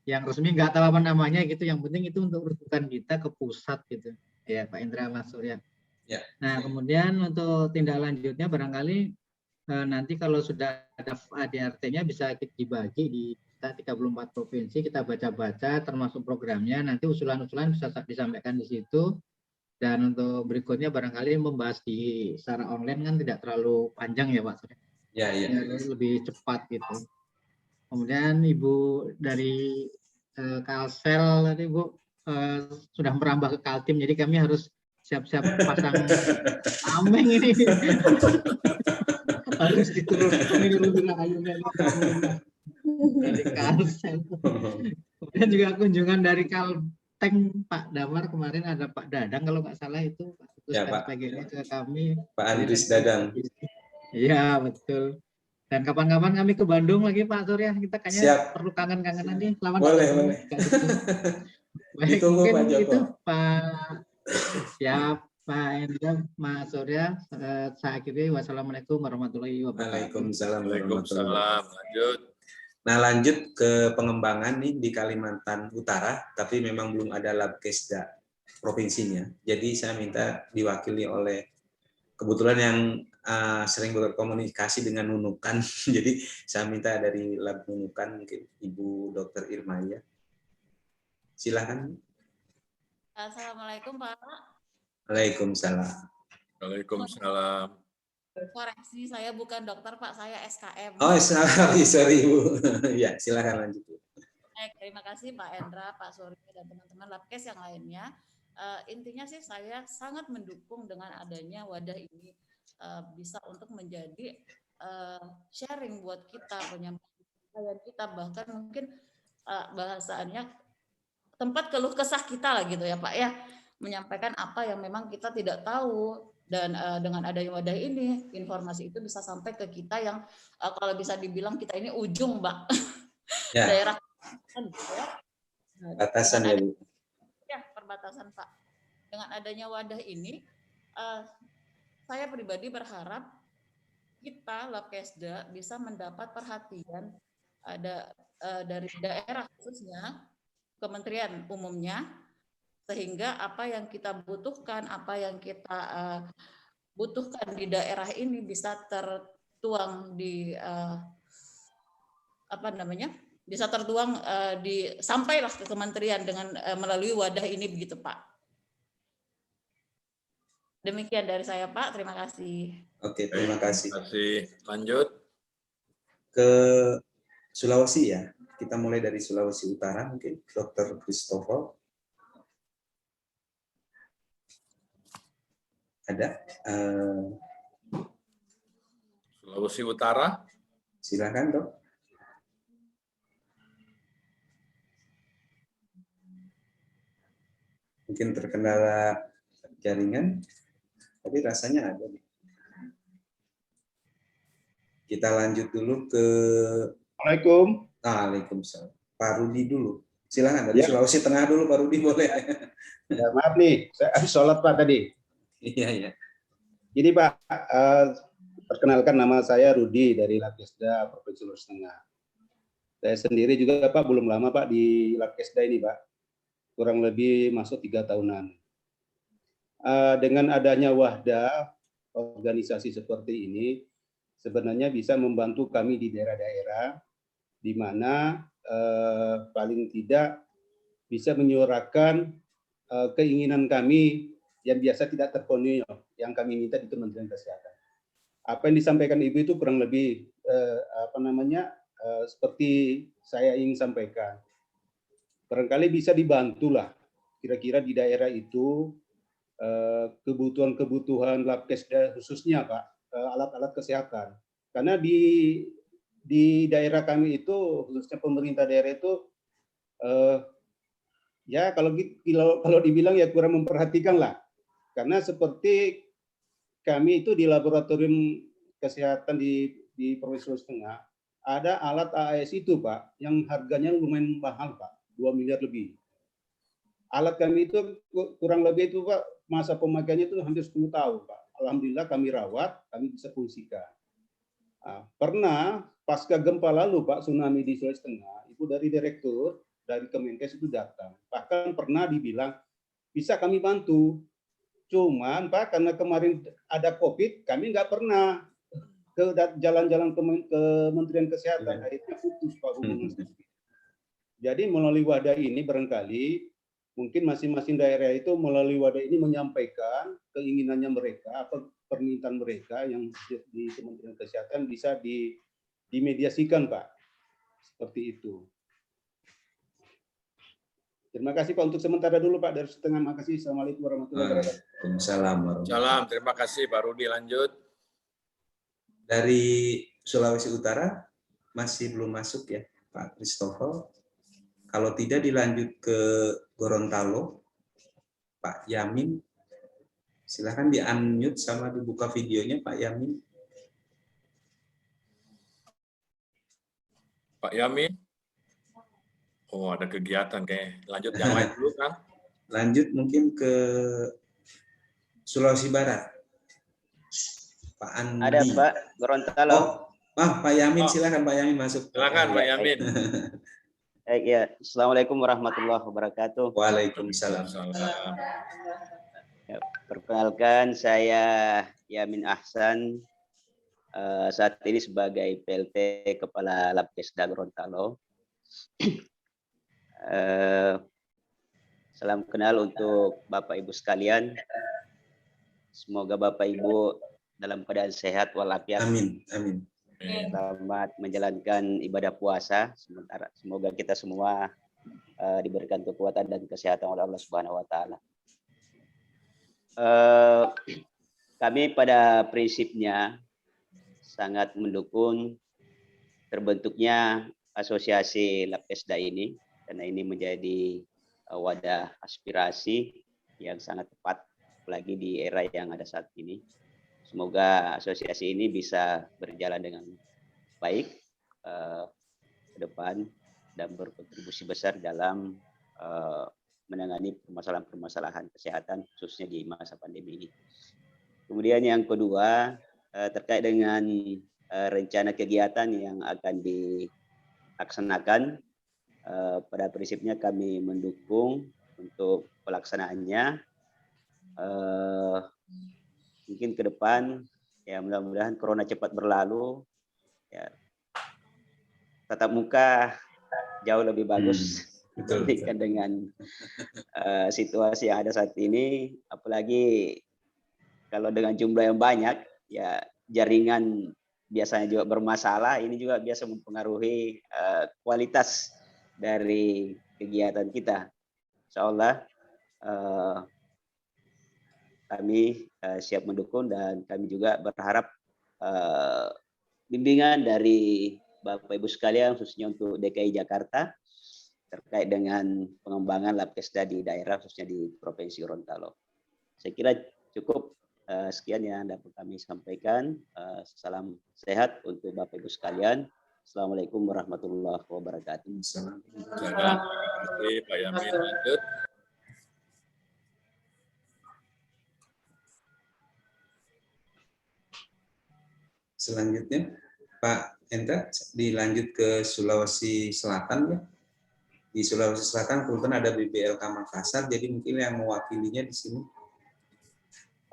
yang resmi, nggak tahu apa namanya gitu, yang penting itu untuk rujukan kita ke pusat gitu. Ya Pak Indra, Mas Surya. Ya. Nah kemudian untuk tindak lanjutnya barangkali nanti kalau sudah ada ADRT-nya bisa dibagi di 34 provinsi, kita baca-baca termasuk programnya, nanti usulan-usulan bisa disampaikan di situ. Dan untuk berikutnya barangkali membahas secara online kan tidak terlalu panjang ya Pak Surya. Ya. Lebih cepat gitu. Kemudian Ibu dari Kalsel tadi Bu sudah merambah ke Kaltim, jadi kami harus siap-siap pasang tameng ini. Harus diturunkan ini lebih ayunan dari Kalsel. Kemudian juga kunjungan dari Kalteng Pak Damar, kemarin ada Pak Dadang kalau nggak salah itu Pak. Ya Pak. Ke kami. Pak Andris Dadang. Iya betul. Dan kapan-kapan kami ke Bandung lagi Pak Surya, kita kayaknya Siap. perlu kangen-kangenan nih. Lama Boleh, ketemu. boleh. Baik, Ditunggu mungkin Pak Joko. itu Pak Hendra, Mas Surya, saya akhiri. Wassalamualaikum warahmatullahi wabarakatuh. Waalaikumsalam warahmatullahi Waalaikumsalam. wabarakatuh. Lanjut. Nah, lanjut ke pengembangan nih di Kalimantan Utara, tapi memang belum ada Labkesda provinsinya. Jadi saya minta diwakili oleh kebetulan yang sering berkomunikasi dengan Nunukan. Jadi saya minta dari Lab Nunukan mungkin Ibu Dr. Irmaya. Silakan. Assalamualaikum Pak. Waalaikumsalam. Waalaikumsalam. Koreksi, saya bukan dokter Pak, saya SKM. Oh, sorry Bu. Ya, silakan lanjut. Baik, terima kasih Pak Endra, Pak Surya, dan teman-teman Labkes yang lainnya. Intinya sih saya sangat mendukung dengan adanya wadah ini bisa untuk menjadi sharing buat kita, penyampaian kita, bahkan mungkin bahasannya tempat keluh kesah kita lah gitu ya Pak ya, menyampaikan apa yang memang kita tidak tahu. Dan dengan adanya wadah ini, informasi itu bisa sampai ke kita yang kalau bisa dibilang kita ini ujung, Mbak. Ya. Daerah Batasan ya, Bu. Ya, perbatasan, Pak. Dengan adanya wadah ini, saya pribadi berharap kita Labkesda bisa mendapat perhatian dari daerah khususnya, kementerian umumnya, sehingga apa yang kita butuhkan, apa yang kita butuhkan di daerah ini bisa tertuang di bisa tertuang sampailah ke kementerian dengan melalui wadah ini begitu Pak. Demikian dari saya Pak, terima kasih. Oke, terima kasih. Terima kasih. Lanjut ke Sulawesi ya. Kita mulai dari Sulawesi Utara mungkin Dr. Christopher. Ada Sulawesi Utara. Silakan Dok. Mungkin terkendala jaringan, tapi rasanya ada. Kita lanjut dulu ke Assalamualaikum. Waalaikumsalam. Pak Rudi dulu. Silakan dari Sulawesi Tengah dulu Pak Rudi boleh. Ya, maaf nih, saya habis sholat Pak tadi. Iya, iya. Jadi Pak, perkenalkan nama saya Rudi dari Labkesda Provinsi Sulawesi Tengah. Saya sendiri juga Pak belum lama Pak di Labkesda ini Pak, kurang lebih masuk 3 tahunan. Dengan adanya wadah organisasi seperti ini, sebenarnya bisa membantu kami di daerah-daerah, di mana paling tidak bisa menyuarakan keinginan kami yang biasa tidak terpenuhi yang kami minta di Kementerian Kesehatan. Apa yang disampaikan Ibu itu kurang lebih seperti saya ingin sampaikan. Barangkali bisa dibantulah kira-kira di daerah itu kebutuhan-kebutuhan Labkesda khususnya Pak, alat-alat kesehatan. Karena di daerah kami itu khususnya pemerintah daerah itu ya kalau dibilang ya kurang memperhatikan lah. Karena seperti kami itu di laboratorium kesehatan di Provinsi Sulawesi Tengah ada alat AAS itu Pak yang harganya lumayan mahal Pak, 2 miliar lebih. Alat kami itu kurang lebih itu Pak masa pemakaiannya itu hampir 10 tahun Pak. Alhamdulillah kami rawat, kami bisa fungsikan. Pernah pasca gempa lalu Pak tsunami di Sulawesi Tengah, Ibu dari direktur dari Kemenkes itu datang. Bahkan pernah dibilang bisa kami bantu. Cuman Pak karena kemarin ada COVID, kami nggak pernah ke jalan-jalan Kementerian Kesehatan. Akhirnya putus Pak hubungan. Jadi melalui wadah ini barangkali mungkin masing-masing daerah itu melalui wadah ini menyampaikan keinginannya mereka, apa permintaan mereka yang di Kementerian Kesehatan bisa dimediasikan Pak. Seperti itu. Terima kasih Pak untuk sementara dulu Pak dari setengah. Makasih. Assalamualaikum warahmatullahi wabarakatuh. Waalaikumsalam. Terima kasih Pak Rudi. Lanjut. Dari Sulawesi Utara masih belum masuk ya Pak Christopher. Kalau tidak dilanjut ke Gorontalo, Pak Yamin. Silahkan di-unmute sama dibuka videonya Pak Yamin. Pak Yamin. Oh, ada kegiatan kayak. Lanjut yang lain dulu, Kang. Lanjut mungkin ke Sulawesi Barat. Pak Andi. Ada Pak Gorontalo. Pak Yamin, silakan Pak Yamin masuk. Silakan Pak Yamin. Ya, Assalamualaikum warahmatullahi wabarakatuh. Waalaikumsalam. Ya, perkenalkan, saya Yamin Ahsan, saat ini sebagai PLT Kepala Labkesda Gorontalo. Salam kenal untuk Bapak Ibu sekalian. Semoga Bapak Ibu dalam keadaan sehat walafiat. Amin. Amin. Selamat menjalankan ibadah puasa. Semoga kita semua diberikan kekuatan dan kesehatan oleh Allah Subhanahu wa taala. Kami pada prinsipnya sangat mendukung terbentuknya asosiasi Labkesda ini, karena ini menjadi wadah aspirasi yang sangat tepat, apalagi di era yang ada saat ini. Semoga asosiasi ini bisa berjalan dengan baik ke depan dan berkontribusi besar dalam menangani permasalahan-permasalahan kesehatan khususnya di masa pandemi ini. Kemudian yang kedua, terkait dengan rencana kegiatan yang akan dilaksanakan, pada prinsipnya kami mendukung untuk pelaksanaannya. Mungkin ke depan, ya mudah-mudahan corona cepat berlalu, ya tatap muka jauh lebih bagus dibandingkan dengan situasi yang ada saat ini, apalagi kalau dengan jumlah yang banyak, ya jaringan biasanya juga bermasalah, ini juga biasa mempengaruhi kualitas dari kegiatan kita. Insyaallah kami siap mendukung, dan kami juga berharap bimbingan dari Bapak Ibu sekalian khususnya untuk DKI Jakarta terkait dengan pengembangan Labkesda di daerah khususnya di Provinsi Gorontalo. Saya kira cukup sekian yang dapat kami sampaikan. Salam sehat untuk Bapak Ibu sekalian. Assalamualaikum warahmatullahi wabarakatuh. Terima kasih Pak Yamin. Lanjut. Selanjutnya Pak Hendra, dilanjut ke Sulawesi Selatan ya. Di Sulawesi Selatan kebetulan ada BPLK Makassar, jadi mungkin yang mewakilinya di sini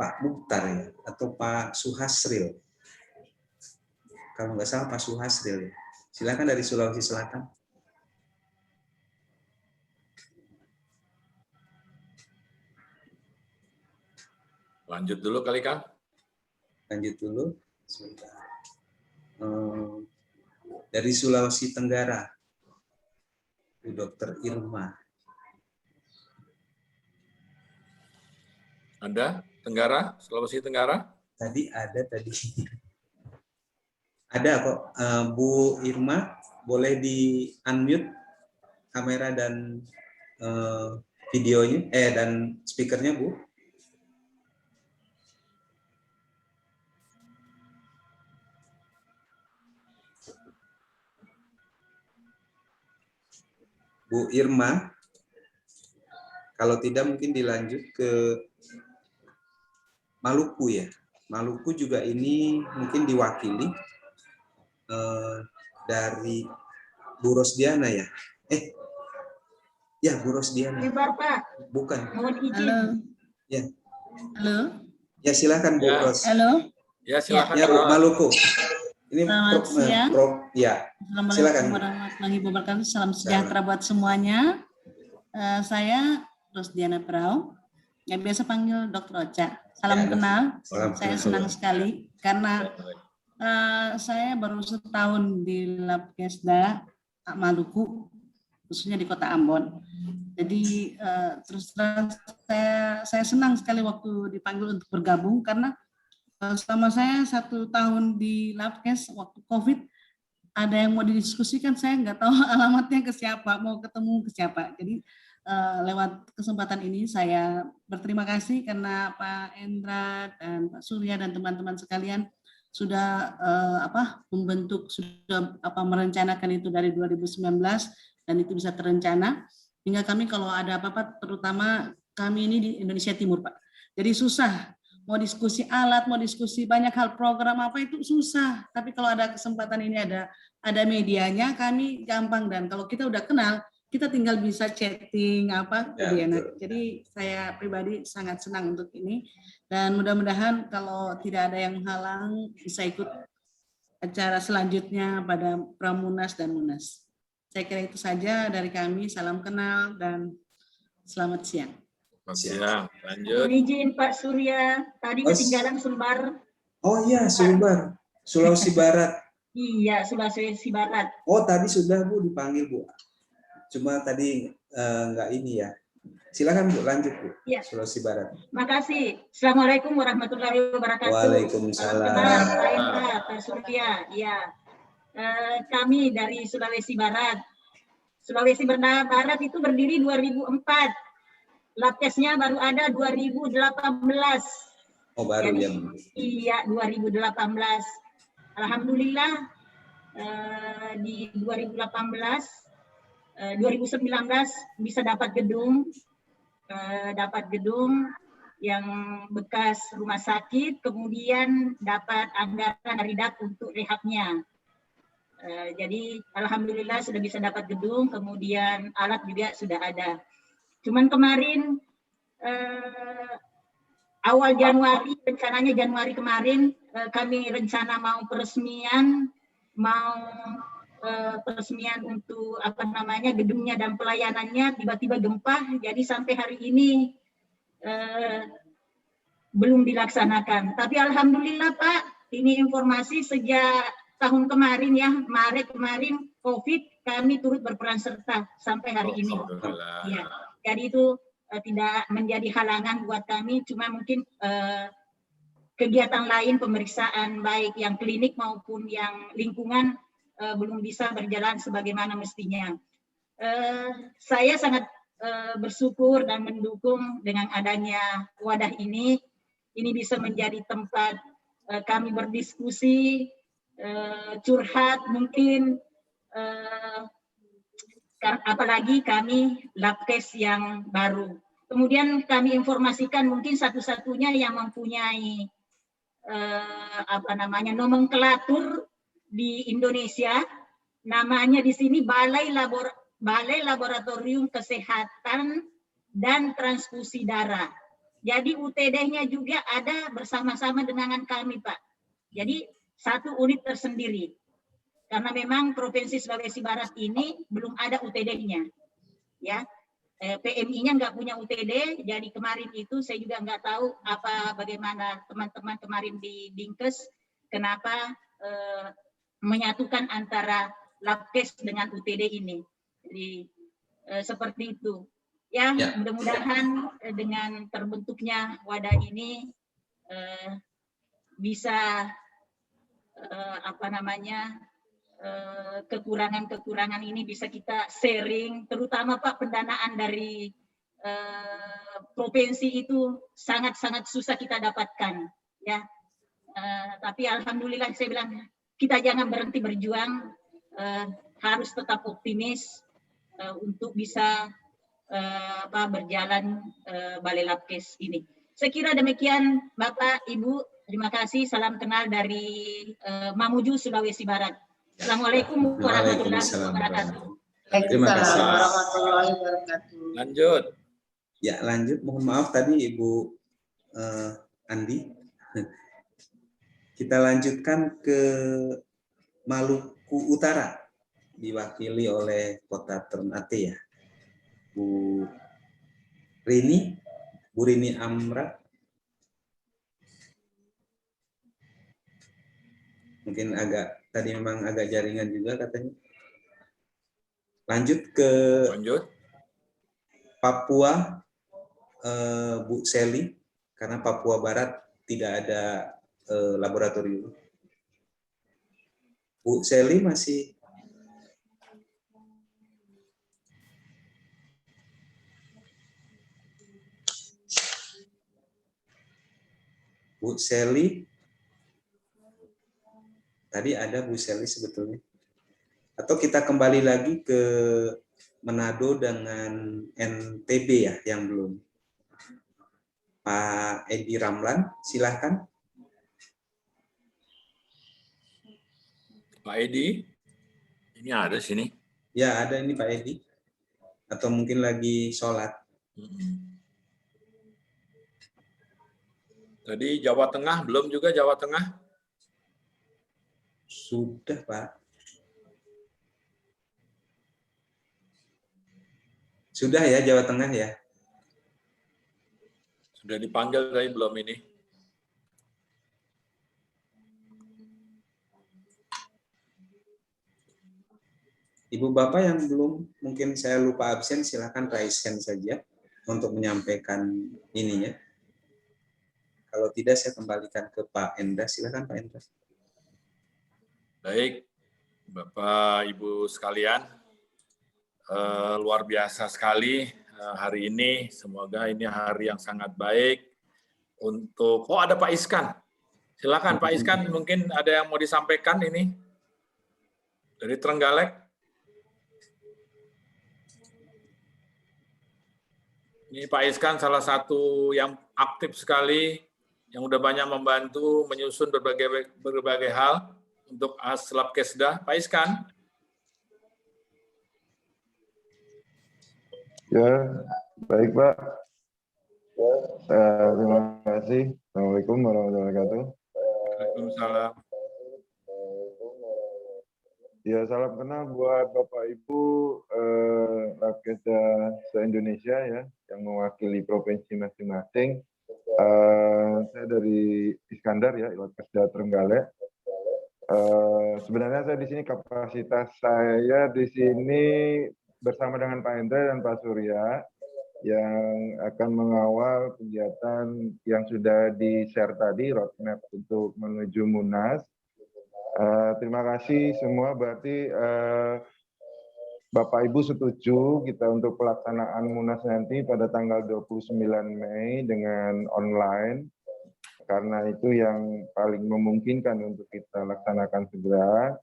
Pak Mukhtar ya, atau Pak Suhasril. Kalau nggak salah Pak Suhasril. Silakan dari Sulawesi Selatan. Lanjut dulu kali Kang. Lanjut dulu. Sebentar. Dari Sulawesi Tenggara, Dr. Irma. Ada Tenggara, Sulawesi Tenggara? Tadi ada tadi. Ada kok. Bu Irma, boleh di unmute kamera dan videonya, dan speakernya Bu. Bu Irma, kalau tidak mungkin dilanjut ke Maluku ya. Maluku juga ini mungkin diwakili dari Bu Rosdiana ya. Ya Bu Rosdiana. Pak. Bukan. Mohon izin. Halo. Ya. Halo. Ya silakan Bu Ros. Halo. Ya silakan. Ya Bu, Maluku. Ini Selamat siang. Ya. Assalamualaikum Silakan. warahmatullahi wabarakatuh. Salam sejahtera buat semuanya. Saya Rosdiana Prau, yang biasa panggil Dr. Ocha. Salam kenal. Saya senang sekali karena saya baru setahun di Labkesda Maluku, khususnya di Kota Ambon. Jadi terus terang saya senang sekali waktu dipanggil untuk bergabung, karena selama saya 1 tahun di Labkes waktu COVID, ada yang mau didiskusikan, saya nggak tahu alamatnya ke siapa, mau ketemu ke siapa. Jadi lewat kesempatan ini saya berterima kasih karena Pak Endra dan Pak Surya dan teman-teman sekalian sudah merencanakan itu dari 2019 dan itu bisa terencana. Hingga kami kalau ada apa-apa, terutama kami ini di Indonesia Timur, Pak. Jadi susah mau diskusi alat, mau diskusi banyak hal program apa itu susah. Tapi kalau ada kesempatan ini ada medianya, kami gampang, dan kalau kita udah kenal, kita tinggal bisa chatting apa lebih enak. Jadi saya pribadi sangat senang untuk ini, dan mudah-mudahan kalau tidak ada yang menghalang bisa ikut acara selanjutnya pada Pramunas dan Munas. Saya kira itu saja dari kami. Salam kenal dan selamat siang. Siap, lanjut. Izin Pak Surya, tadi ketinggalan Sumbar. Oh iya, Sumbar, Sulawesi Barat. Iya, Sulawesi Barat. Oh tadi sudah Bu dipanggil Bu. Cuma tadi nggak ini ya. Silakan Bu, lanjut Bu. Ya. Sulawesi Barat. Makasih. Assalamualaikum warahmatullahi wabarakatuh. Waalaikumsalam. Pak Surya, ya. Kami dari Sulawesi Barat. Sulawesi Barat itu berdiri 2004. Labkesnya baru ada 2018. Oh baru. Jadi, ya. Iya 2018. Alhamdulillah di 2019 bisa dapat gedung yang bekas rumah sakit, kemudian dapat anggaran dari DAP untuk rehabnya. Jadi alhamdulillah sudah bisa dapat gedung, kemudian alat juga sudah ada. Cuman kemarin awal Januari, rencananya Januari kemarin kami rencana mau peresmian untuk gedungnya dan pelayanannya, tiba-tiba gempa, jadi sampai hari ini belum dilaksanakan. Tapi alhamdulillah Pak, ini informasi sejak tahun kemarin ya, Maret kemarin COVID, kami turut berperan serta sampai hari ini. Ya. Jadi itu tidak menjadi halangan buat kami, cuma mungkin kegiatan lain pemeriksaan baik yang klinik maupun yang lingkungan belum bisa berjalan sebagaimana mestinya. Saya sangat bersyukur dan mendukung dengan adanya wadah ini. Ini bisa menjadi tempat kami berdiskusi, curhat mungkin, apalagi kami Labkes yang baru. Kemudian kami informasikan mungkin satu-satunya yang mempunyai nomenklatur di Indonesia, namanya di sini Balai Laboratorium Kesehatan dan Transfusi Darah. Jadi UTD-nya juga ada bersama-sama dengan kami, Pak. Jadi satu unit tersendiri. Karena memang Provinsi Sulawesi Barat ini belum ada UTD-nya, ya. PMI-nya nggak punya UTD, jadi kemarin itu saya juga nggak tahu bagaimana teman-teman kemarin di Dinkes, kenapa menyatukan antara Labkes dengan UTD ini. Jadi seperti itu. Ya. Mudah-mudahan dengan terbentuknya wadah ini bisa kekurangan-kekurangan ini bisa kita sharing, terutama Pak, pendanaan dari provinsi itu sangat-sangat susah kita dapatkan, ya. Tapi alhamdulillah saya bilang kita jangan berhenti berjuang, harus tetap optimis untuk bisa berjalan Balai Labkes ini. Saya kira demikian Bapak, Ibu. Terima kasih. Salam kenal dari Mamuju, Sulawesi Barat. Assalamualaikum warahmatullahi wabarakatuh. Terima kasih. Warahmatullahi wabarakatuh. Lanjut. Ya, lanjut. Mohon maaf tadi Ibu Andi. Kita lanjutkan ke Maluku Utara, diwakili oleh Kota Ternate ya. Bu Rini Amra. Mungkin tadi memang agak jaringan juga katanya. Lanjut ke Papua, Bu Seli, karena Papua Barat tidak ada laboratorium. Bu Seli masih. Bu Seli. Tadi ada Bu Seli sebetulnya. Atau kita kembali lagi ke Manado dengan NTB ya, yang belum. Pak Edi Ramlan, silahkan. Pak Edi, ini ada sini. Ya, ada ini Pak Edi. Atau mungkin lagi sholat. Tadi Jawa Tengah, belum juga Jawa Tengah? Sudah, Pak. Sudah ya Jawa Tengah ya? Sudah dipanggil tapi belum ini. Ibu Bapak yang belum, mungkin saya lupa absen, silakan raise hand saja untuk menyampaikan ininya. Kalau tidak, saya kembalikan ke Pak Endra. Silakan Pak Endra. Baik, Bapak, Ibu sekalian, luar biasa sekali hari ini. Semoga ini hari yang sangat baik untuk. Oh, ada Pak Iskan. Silakan Pak Iskan, mungkin ada yang mau disampaikan ini dari Trenggalek. Ini Pak Iskan salah satu yang aktif sekali, yang udah banyak membantu menyusun berbagai hal untuk Labkesda. Pak Iskan. Ya, baik Pak. Terima kasih. Assalamualaikum warahmatullahi wabarakatuh. Waalaikumsalam. Ya, salam kenal buat Bapak Ibu Labkesda se-Indonesia ya, yang mewakili provinsi masing-masing. Saya dari Iskandar ya, Labkesda Trenggalek. Sebenarnya saya di sini kapasitas saya di sini bersama dengan Pak Hendra dan Pak Surya yang akan mengawal kegiatan yang sudah di-share tadi, roadmap untuk menuju Munas. Terima kasih semua, berarti Bapak Ibu setuju kita untuk pelaksanaan Munas nanti pada tanggal 29 Mei dengan online, karena itu yang paling memungkinkan untuk kita laksanakan segera.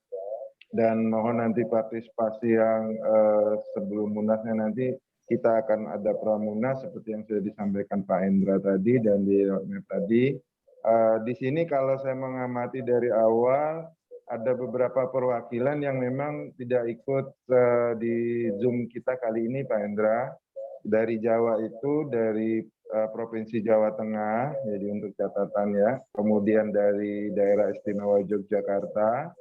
Dan mohon nanti partisipasi yang sebelum Munasnya nanti kita akan ada pramunas seperti yang sudah disampaikan Pak Hendra tadi dan di roadmap tadi. Di sini kalau saya mengamati dari awal, ada beberapa perwakilan yang memang tidak ikut di Zoom kita kali ini, Pak Hendra. Dari Jawa itu, dari Provinsi Jawa Tengah, jadi untuk catatan ya. Kemudian dari Daerah Istimewa Yogyakarta.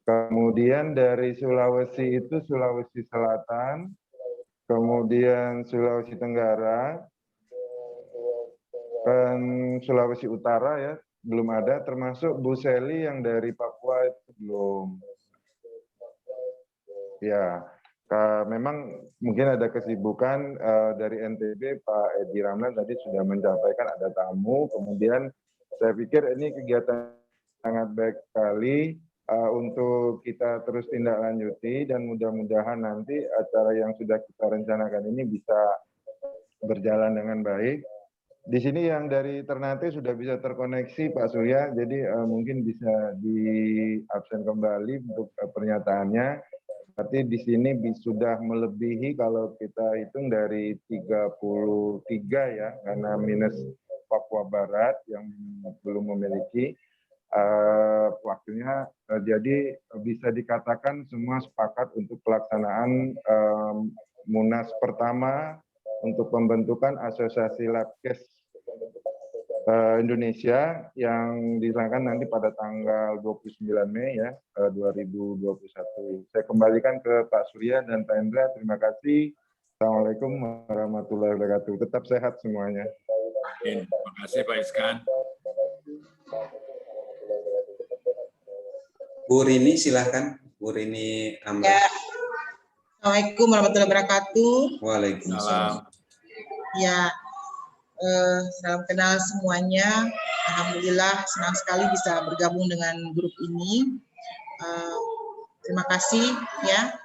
Kemudian dari Sulawesi itu Sulawesi Selatan. Kemudian Sulawesi Tenggara. Dan Sulawesi Utara ya. Belum ada, termasuk Bu Seli yang dari Papua itu belum. Ya, memang mungkin ada kesibukan dari NTB, Pak Edi Ramlan tadi sudah menyampaikan ada tamu, kemudian saya pikir ini kegiatan sangat baik sekali untuk kita terus tindak lanjuti dan mudah-mudahan nanti acara yang sudah kita rencanakan ini bisa berjalan dengan baik. Di sini yang dari Ternate sudah bisa terkoneksi Pak Surya, jadi mungkin bisa di-absen kembali untuk pernyataannya. Berarti di sini sudah melebihi kalau kita hitung dari 33 ya, karena minus Papua Barat yang belum memiliki waktunya. Jadi bisa dikatakan semua sepakat untuk pelaksanaan Munas pertama untuk pembentukan Asosiasi Labkes Indonesia yang dilaksanakan nanti pada tanggal 29 Mei ya 2021. Saya kembalikan ke Pak Surya dan Pak Hendra. Terima kasih. Assalamualaikum warahmatullahi wabarakatuh. Tetap sehat semuanya. Terima kasih Pak Iskan. Bu Rini silahkan. Bu Rini Amran. Ya. Assalamualaikum warahmatullahi wabarakatuh. Waalaikumsalam. Ya, salam kenal semuanya. Alhamdulillah senang sekali bisa bergabung dengan grup ini. Terima kasih ya.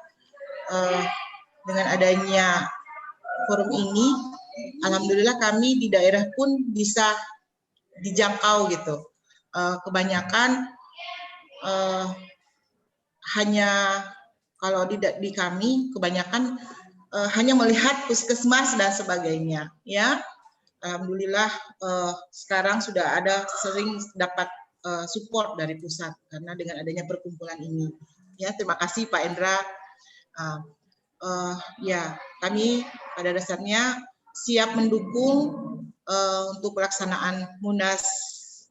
Dengan adanya forum ini, alhamdulillah kami di daerah pun bisa dijangkau gitu. Kebanyakan hanya kalau di kami kebanyakan hanya melihat puskesmas dan sebagainya, ya. Alhamdulillah sekarang sudah ada sering dapat support dari pusat karena dengan adanya perkumpulan ini. Ya, terima kasih Pak Endra. Ya, kami pada dasarnya siap mendukung untuk pelaksanaan Munas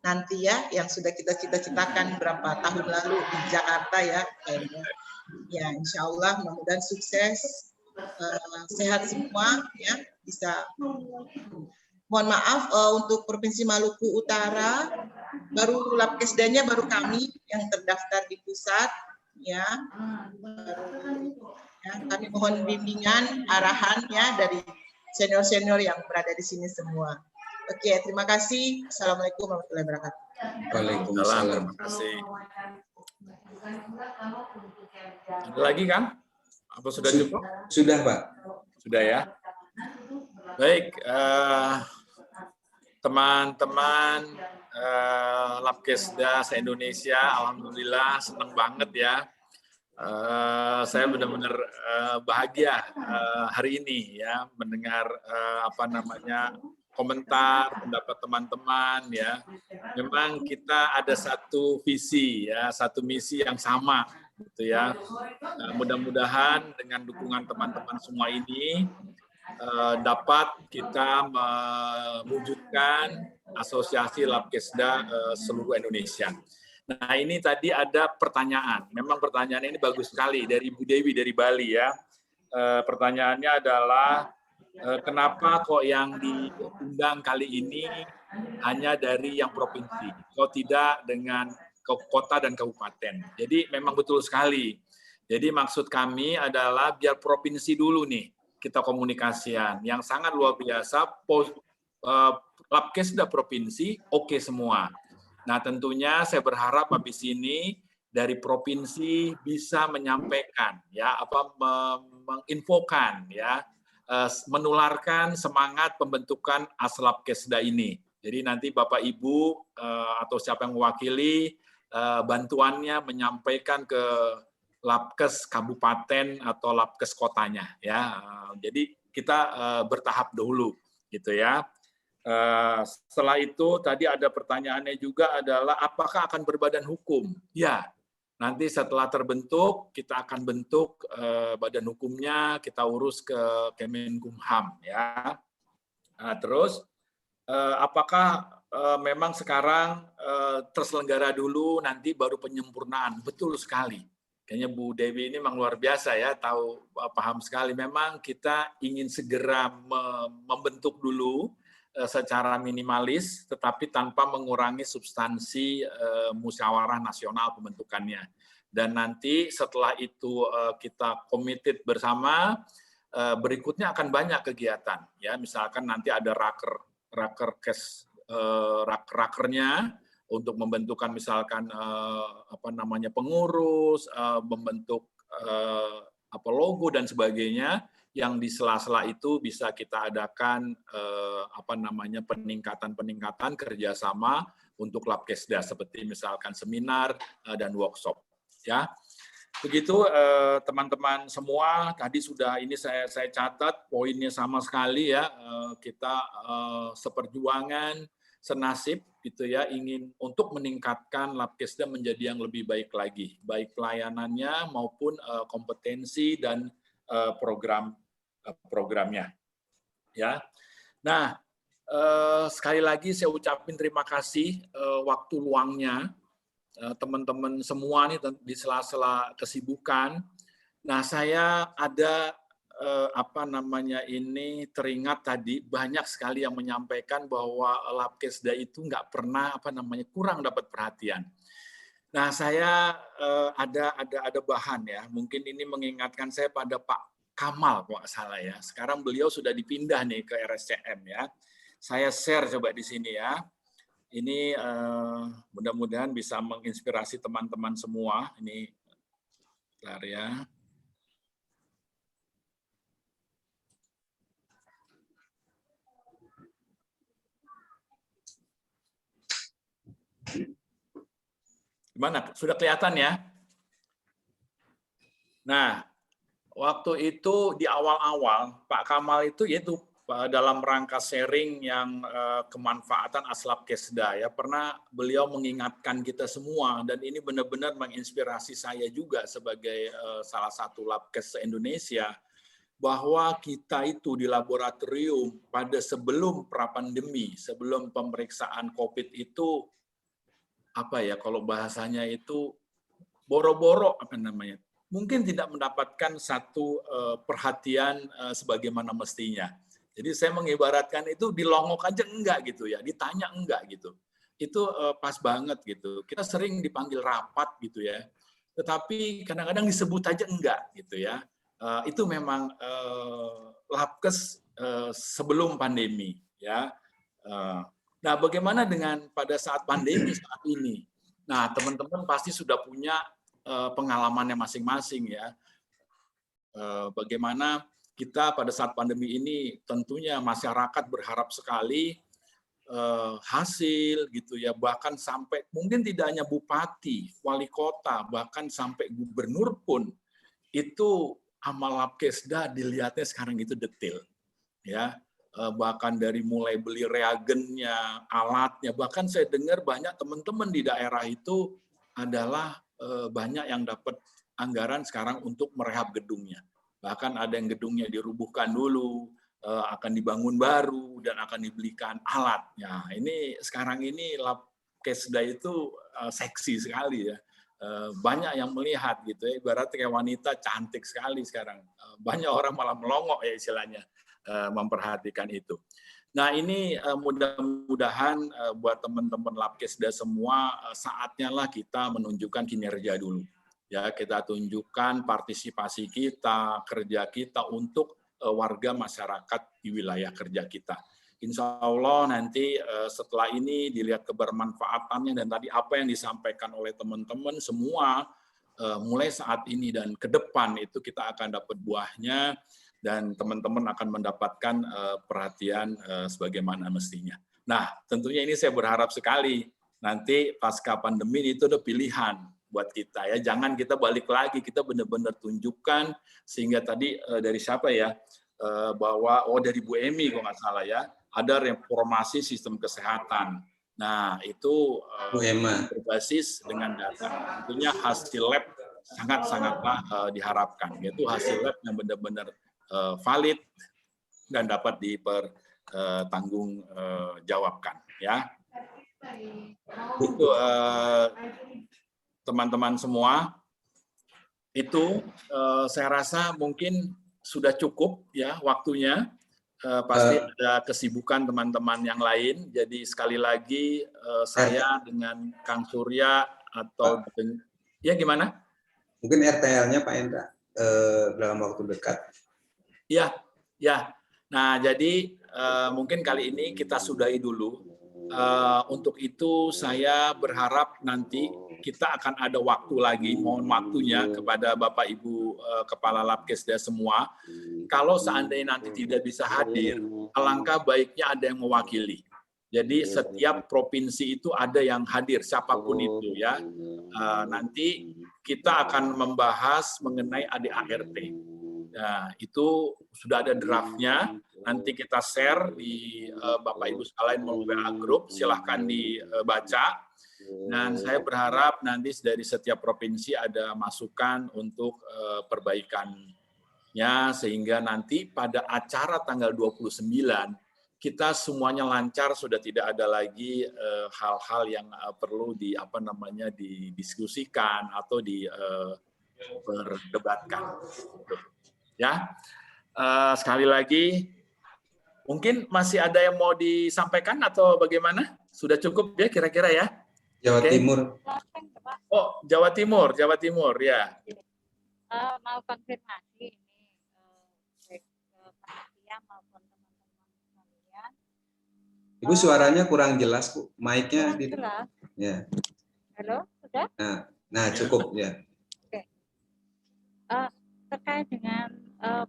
nanti ya, yang sudah kita cita-citakan beberapa tahun lalu di Jakarta ya, Pak Endra. Ya, insya Allah mudah-mudahan sukses, sehat semua ya, bisa. Mohon maaf untuk Provinsi Maluku Utara, baru Labkesdanya baru kami yang terdaftar di pusat ya. Kami mohon bimbingan, arahannya dari senior-senior yang berada di sini semua. Oke, terima kasih. Assalamualaikum warahmatullahi wabarakatuh. Waalaikumsalam. Terima kasih. Ada lagi kan? Apa sudah cukup? Sudah, Pak. Sudah ya. Baik, teman-teman Labkesda se-Indonesia, alhamdulillah senang banget ya. Saya benar-benar bahagia hari ini ya mendengar komentar, pendapat teman-teman ya. Memang kita ada satu visi ya, satu misi yang sama gitu ya. Mudah-mudahan dengan dukungan teman-teman semua ini dapat kita mewujudkan asosiasi Labkesda seluruh Indonesia. Nah, ini tadi ada pertanyaan. Memang pertanyaan ini bagus sekali dari Bu Dewi dari Bali ya. Pertanyaannya adalah kenapa kok yang diundang kali ini hanya dari yang provinsi, kok tidak dengan kota dan kabupaten. Jadi memang betul sekali. Jadi maksud kami adalah biar provinsi dulu nih kita komunikasian. Yang sangat luar biasa, Labkesda provinsi oke semua. Nah, tentunya saya berharap habis ini dari provinsi bisa menyampaikan ya menginfokan ya menularkan semangat pembentukan Aslabkesda ini. Jadi nanti Bapak Ibu atau siapa yang mewakili bantuannya menyampaikan ke Labkes kabupaten atau Labkes kotanya ya. Jadi kita bertahap dulu gitu ya. Setelah itu tadi ada pertanyaannya juga adalah apakah akan berbadan hukum? Ya, nanti setelah terbentuk kita akan bentuk badan hukumnya, kita urus ke Kemenkumham ya. Nah, terus apakah memang sekarang terselenggara dulu nanti baru penyempurnaan? Betul sekali. Kayaknya Bu Dewi ini memang luar biasa ya, tahu paham sekali. Memang kita ingin segera membentuk dulu secara minimalis, tetapi tanpa mengurangi substansi musyawarah nasional pembentukannya. Dan nanti setelah itu kita committed bersama, berikutnya akan banyak kegiatan. Ya, misalkan nanti ada rakernya untuk membentukkan misalkan pengurus, membentuk logo dan sebagainya. Yang di sela-sela itu bisa kita adakan peningkatan kerjasama untuk Labkesda seperti misalkan seminar dan workshop ya. Begitu teman-teman semua, tadi sudah ini saya catat poinnya sama sekali ya, kita seperjuangan senasib gitu ya, ingin untuk meningkatkan Labkesda menjadi yang lebih baik lagi, baik pelayanannya maupun kompetensi dan programnya ya. Nah, sekali lagi saya ucapin terima kasih waktu luangnya teman-teman semua nih di sela-sela kesibukan. Nah, saya ada teringat tadi banyak sekali yang menyampaikan bahwa Labkesda itu nggak pernah kurang dapat perhatian. Nah, saya ada bahan ya. Mungkin ini mengingatkan saya pada Pak Kamal kalau nggak salah ya. Sekarang beliau sudah dipindah nih ke RSCM ya. Saya share coba di sini ya. Ini mudah-mudahan bisa menginspirasi teman-teman semua. Ini bentar ya. Gimana? Sudah kelihatan ya? Nah, waktu itu di awal-awal Pak Kamal itu yaitu dalam rangka sharing yang kemanfaatan Aslabkesda ya, pernah beliau mengingatkan kita semua, dan ini benar-benar menginspirasi saya juga sebagai salah satu labkes se-Indonesia, bahwa kita itu di laboratorium pada sebelum pra-pandemi, sebelum pemeriksaan COVID itu apa ya, kalau bahasanya itu boro-boro apa namanya, mungkin tidak mendapatkan satu perhatian sebagaimana mestinya. Jadi saya mengibaratkan itu dilongok aja enggak gitu ya, ditanya enggak gitu. Itu pas banget gitu. Kita sering dipanggil rapat gitu ya, tetapi kadang-kadang disebut aja enggak gitu ya. Itu memang labkes sebelum pandemi ya. Nah, bagaimana dengan pada saat pandemi saat ini? Nah, teman-teman pasti sudah punya pengalamannya masing-masing ya. Bagaimana kita pada saat pandemi ini tentunya masyarakat berharap sekali hasil gitu ya, bahkan sampai mungkin tidak hanya bupati, wali kota, bahkan sampai gubernur pun itu amal labkesda dilihatnya sekarang itu detail ya. Bahkan dari mulai beli reagennya, alatnya, bahkan saya dengar banyak teman-teman di daerah itu adalah banyak yang dapat anggaran sekarang untuk merehab gedungnya. Bahkan ada yang gedungnya dirubuhkan dulu, akan dibangun baru, dan akan dibelikan alatnya. Ini sekarang ini labkesda itu seksi sekali ya. Banyak yang melihat gitu ya, ibarat kayak wanita cantik sekali sekarang. Banyak orang malah melongok ya istilahnya, memperhatikan itu. Nah, ini mudah-mudahan buat teman-teman labkesda semua, saatnya lah kita menunjukkan kinerja dulu. Ya, kita tunjukkan partisipasi kita, kerja kita untuk warga masyarakat di wilayah kerja kita. Insya Allah nanti setelah ini dilihat kebermanfaatannya, dan tadi apa yang disampaikan oleh teman-teman semua, mulai saat ini dan ke depan itu kita akan dapat buahnya, dan teman-teman akan mendapatkan perhatian sebagaimana mestinya. Nah, tentunya ini saya berharap sekali nanti pasca pandemi itu ada pilihan buat kita ya. Jangan kita balik lagi, kita benar-benar tunjukkan, sehingga tadi dari siapa ya, bahwa dari Bu Emi kalau nggak salah ya, ada reformasi sistem kesehatan. Nah, itu berbasis dengan data. Tentunya hasil lab sangat-sangatlah diharapkan, yaitu hasil lab yang benar-benar valid dan dapat dipertanggungjawabkan ya. Itu teman-teman semua, itu saya rasa mungkin sudah cukup ya waktunya. Pasti ada kesibukan teman-teman yang lain. Jadi sekali lagi saya dengan Kang Surya atau ya gimana? Mungkin RTL-nya Pak Endra dalam waktu dekat. Ya, ya. Nah, jadi mungkin kali ini kita sudahi dulu. Untuk itu saya berharap nanti kita akan ada waktu lagi, mohon waktunya kepada Bapak Ibu Kepala Labkesda semua. Kalau seandainya nanti tidak bisa hadir, alangkah baiknya ada yang mewakili. Jadi setiap provinsi itu ada yang hadir, siapapun itu ya. Nanti kita akan membahas mengenai ADART. Nah, itu sudah ada draftnya. Nanti kita share di Bapak Ibu sekalian melalui WA Group. Silahkan dibaca. Dan saya berharap nanti dari setiap provinsi ada masukan untuk perbaikannya, sehingga nanti pada acara tanggal 29 kita semuanya lancar, sudah tidak ada lagi hal-hal yang perlu didiskusikan atau diperdebatkan. Ya, sekali lagi, mungkin masih ada yang mau disampaikan atau bagaimana? Sudah cukup ya kira-kira ya? Jawa Timur. Oh, Jawa Timur ya. Mau konfirmasi ini baik panitia maupun teman-teman sekalian. Ibu suaranya kurang jelas, Bu. Mic-nya Jelas. Ya. Halo, sudah? Nah cukup ya. Oke. Terkait dengan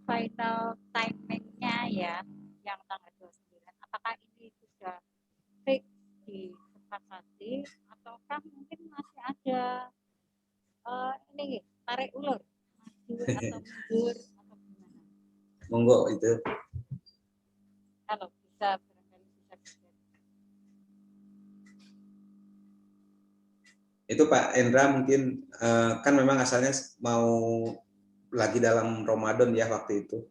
final timing-nya ya, yang tanggal 29, apakah ini sudah fix disepakati ataukah mungkin masih ada tarik ulur, maju atau mundur atau gimana? Monggo itu. Kalau bisa barangkali bisa. Itu Pak Endra mungkin kan memang asalnya mau lagi dalam Ramadan ya waktu itu.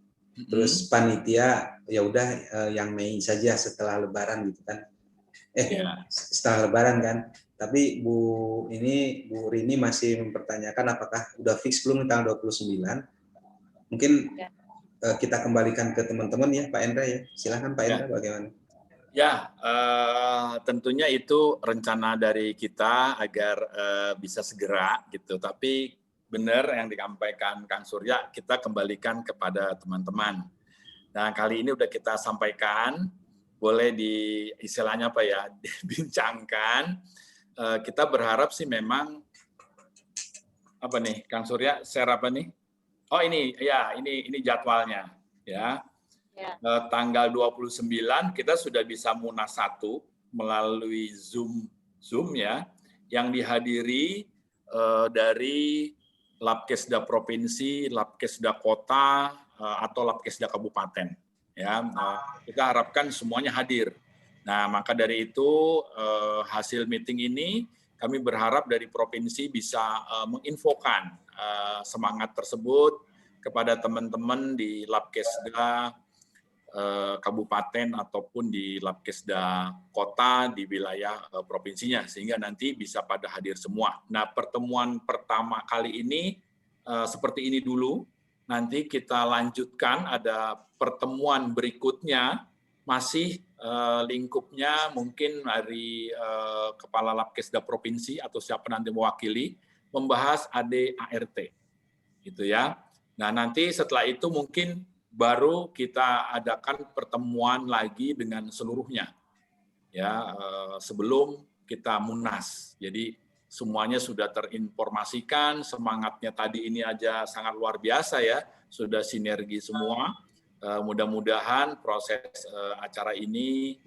Terus panitia ya udah yang Mei saja setelah Lebaran gitu kan. Setelah Lebaran kan. Tapi Bu Rini masih mempertanyakan apakah udah fix belum tanggal 29. Mungkin kita kembalikan ke teman-teman ya Pak Endra ya. Silakan Pak Endra bagaimana? Ya, tentunya itu rencana dari kita agar bisa segera gitu. Tapi benar yang disampaikan Kang Surya, kita kembalikan kepada teman-teman. Nah, kali ini udah kita sampaikan, boleh istilahnya apa ya, dibincangkan. Kita berharap sih memang apa nih, Kang Surya, share apa nih? Oh ini, ya ini jadwalnya ya. Tanggal 29 kita sudah bisa Munas 1 melalui Zoom ya, yang dihadiri dari Labkesda Provinsi, Labkesda Kota, atau Labkesda Kabupaten. Ya, kita harapkan semuanya hadir. Nah, maka dari itu hasil meeting ini kami berharap dari provinsi bisa menginfokan semangat tersebut kepada teman-teman di Labkesda Kabupaten ataupun di Labkesda Kota di wilayah provinsinya, sehingga nanti bisa pada hadir semua. Nah, pertemuan pertama kali ini seperti ini dulu, nanti kita lanjutkan ada pertemuan berikutnya, masih lingkupnya mungkin dari Kepala Labkesda Provinsi atau siapa nanti mewakili, membahas AD/ART. Gitu ya. Nah, nanti setelah itu mungkin baru kita adakan pertemuan lagi dengan seluruhnya, ya sebelum kita Munas. Jadi semuanya sudah terinformasikan, semangatnya tadi ini aja sangat luar biasa ya, sudah sinergi semua. Mudah-mudahan proses acara ini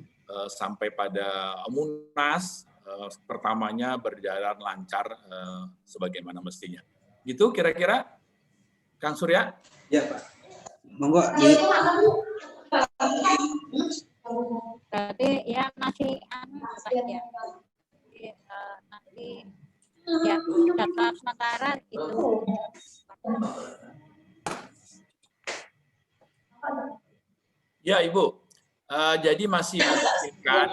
sampai pada Munas pertamanya berjalan lancar sebagaimana mestinya. Gitu kira-kira, Kang Surya? Ya Pak. Monggo Berarti ya masih saja. Nanti ya data sementara itu. Ya Ibu, jadi masih memungkinkan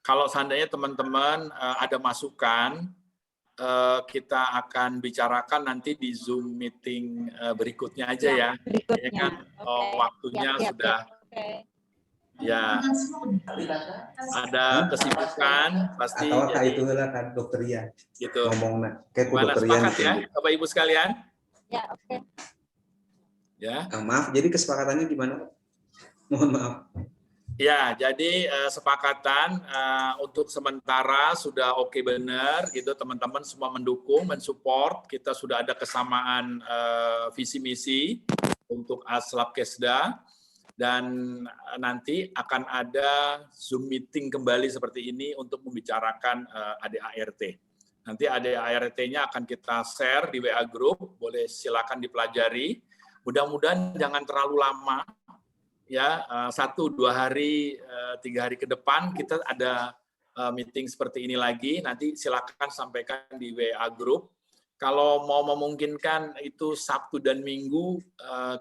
kalau seandainya teman-teman ada masukan, kita akan bicarakan nanti di Zoom meeting berikutnya aja ya. Berikutnya kan waktunya sudah ya ada kesibukan pasti. Atau kayak itu lah kan dokter Ian. Gitu. Ngomongnya kayak dokter Ian. Gitu. Ya, Bapak Ibu sekalian. Ya, oke. Ya. Maaf, jadi kesepakatannya gimana? Mohon maaf. Ya, jadi sepakatan untuk sementara sudah oke benar, gitu teman-teman semua mendukung, mensupport. Kita sudah ada kesamaan visi misi untuk Labkesda, dan nanti akan ada Zoom meeting kembali seperti ini untuk membicarakan AD/ART. Nanti AD/ART-nya akan kita share di WA Group, boleh silakan dipelajari. Mudah-mudahan jangan terlalu lama. Ya, 1-2 hari, 3 hari ke depan kita ada meeting seperti ini lagi. Nanti silakan sampaikan di WA Group. Kalau mau memungkinkan itu Sabtu dan Minggu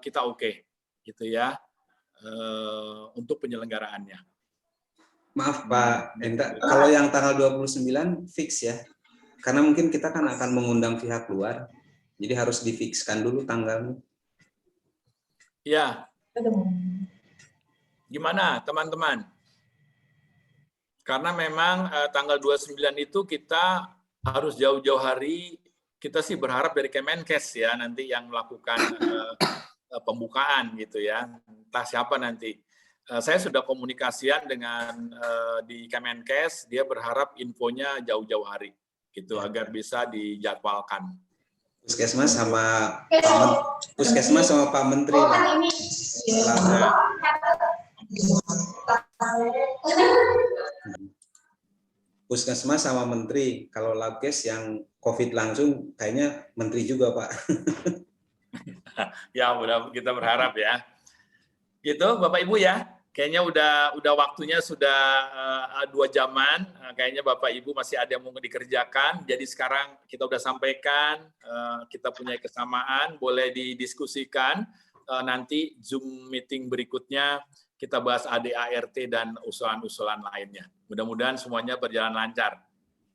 kita oke, gitu ya, untuk penyelenggaraannya. Maaf Pak Endra, kalau yang tanggal 29 fix ya, karena mungkin kita kan akan mengundang pihak luar, jadi harus difikskan dulu tanggalnya. Ya. Gimana teman-teman? Karena memang tanggal 29 itu kita harus jauh-jauh hari, kita sih berharap dari Kemenkes ya nanti yang melakukan pembukaan gitu ya. Entah siapa nanti. Saya sudah komunikasian dengan di Kemenkes, dia berharap infonya jauh-jauh hari gitu agar bisa dijadwalkan. Puskesmas sama Pak Menteri. Puskesmas sama menteri. Kalau labkes yang COVID langsung, kayaknya menteri juga, Pak. Ya, udah kita berharap ya. Gitu, Bapak Ibu ya. Kayaknya udah waktunya sudah 2 jaman. Kayaknya Bapak Ibu masih ada yang mau dikerjakan. Jadi sekarang kita udah sampaikan, kita punya kesamaan, boleh didiskusikan. Nanti Zoom meeting berikutnya kita bahas ADART dan usulan-usulan lainnya. Mudah-mudahan semuanya berjalan lancar.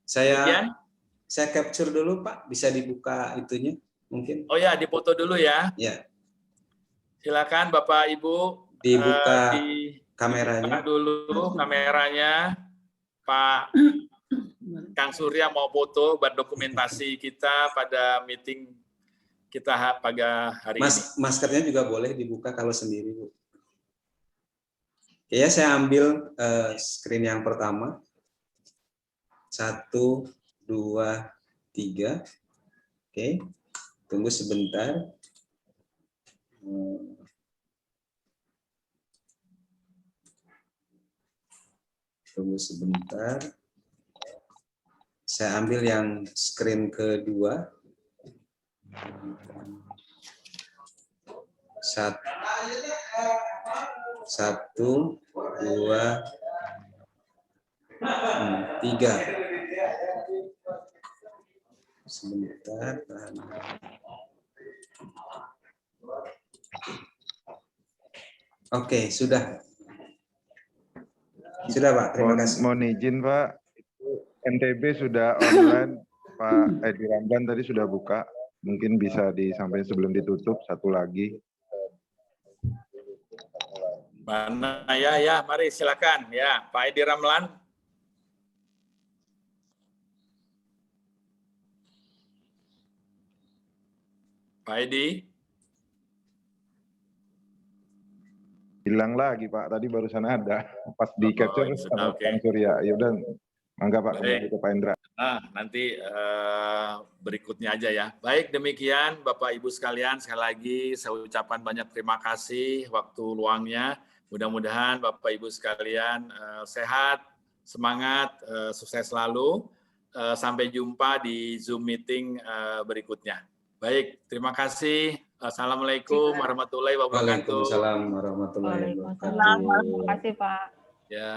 Saya capture dulu, Pak. Bisa dibuka itunya mungkin? Oh ya, dipoto dulu ya. Ya. Silakan Bapak Ibu. Dibuka kameranya. Dibuka dulu kameranya. Pak Kang Surya mau foto buat dokumentasi kita pada meeting kita pada hari ini. Maskernya juga boleh dibuka kalau sendiri, Bu. Ya, saya ambil screen yang pertama. 1, 2, 3. Oke, tunggu sebentar. Tunggu sebentar. Saya ambil yang screen kedua. 1, 2, 3. Sebentar. Oke, sudah. Sudah, Pak. Terima kasih. Mohon izin, Pak. NTB sudah online. Pak Edi Ramdan tadi sudah buka. Mungkin bisa disampaikan sebelum ditutup. Satu lagi. Mana ya, mari silakan ya, Pak Edi Ramlan. Pak Edi. Hilang lagi, Pak. Tadi barusan ada. Pas di capture sama oke. Kang Surya. Ya udah, mangga Pak, kembali Baik. ke Pak Indra. Nah, nanti berikutnya aja ya. Baik, demikian Bapak Ibu sekalian, sekali lagi saya ucapkan banyak terima kasih waktu luangnya. Mudah-mudahan Bapak Ibu sekalian sehat, semangat, sukses selalu. Sampai jumpa di Zoom meeting berikutnya. Baik, terima kasih. Assalamualaikum warahmatullahi wabarakatuh. Waalaikumsalam warahmatullahi wabarakatuh. Terima kasih Pak. Ya.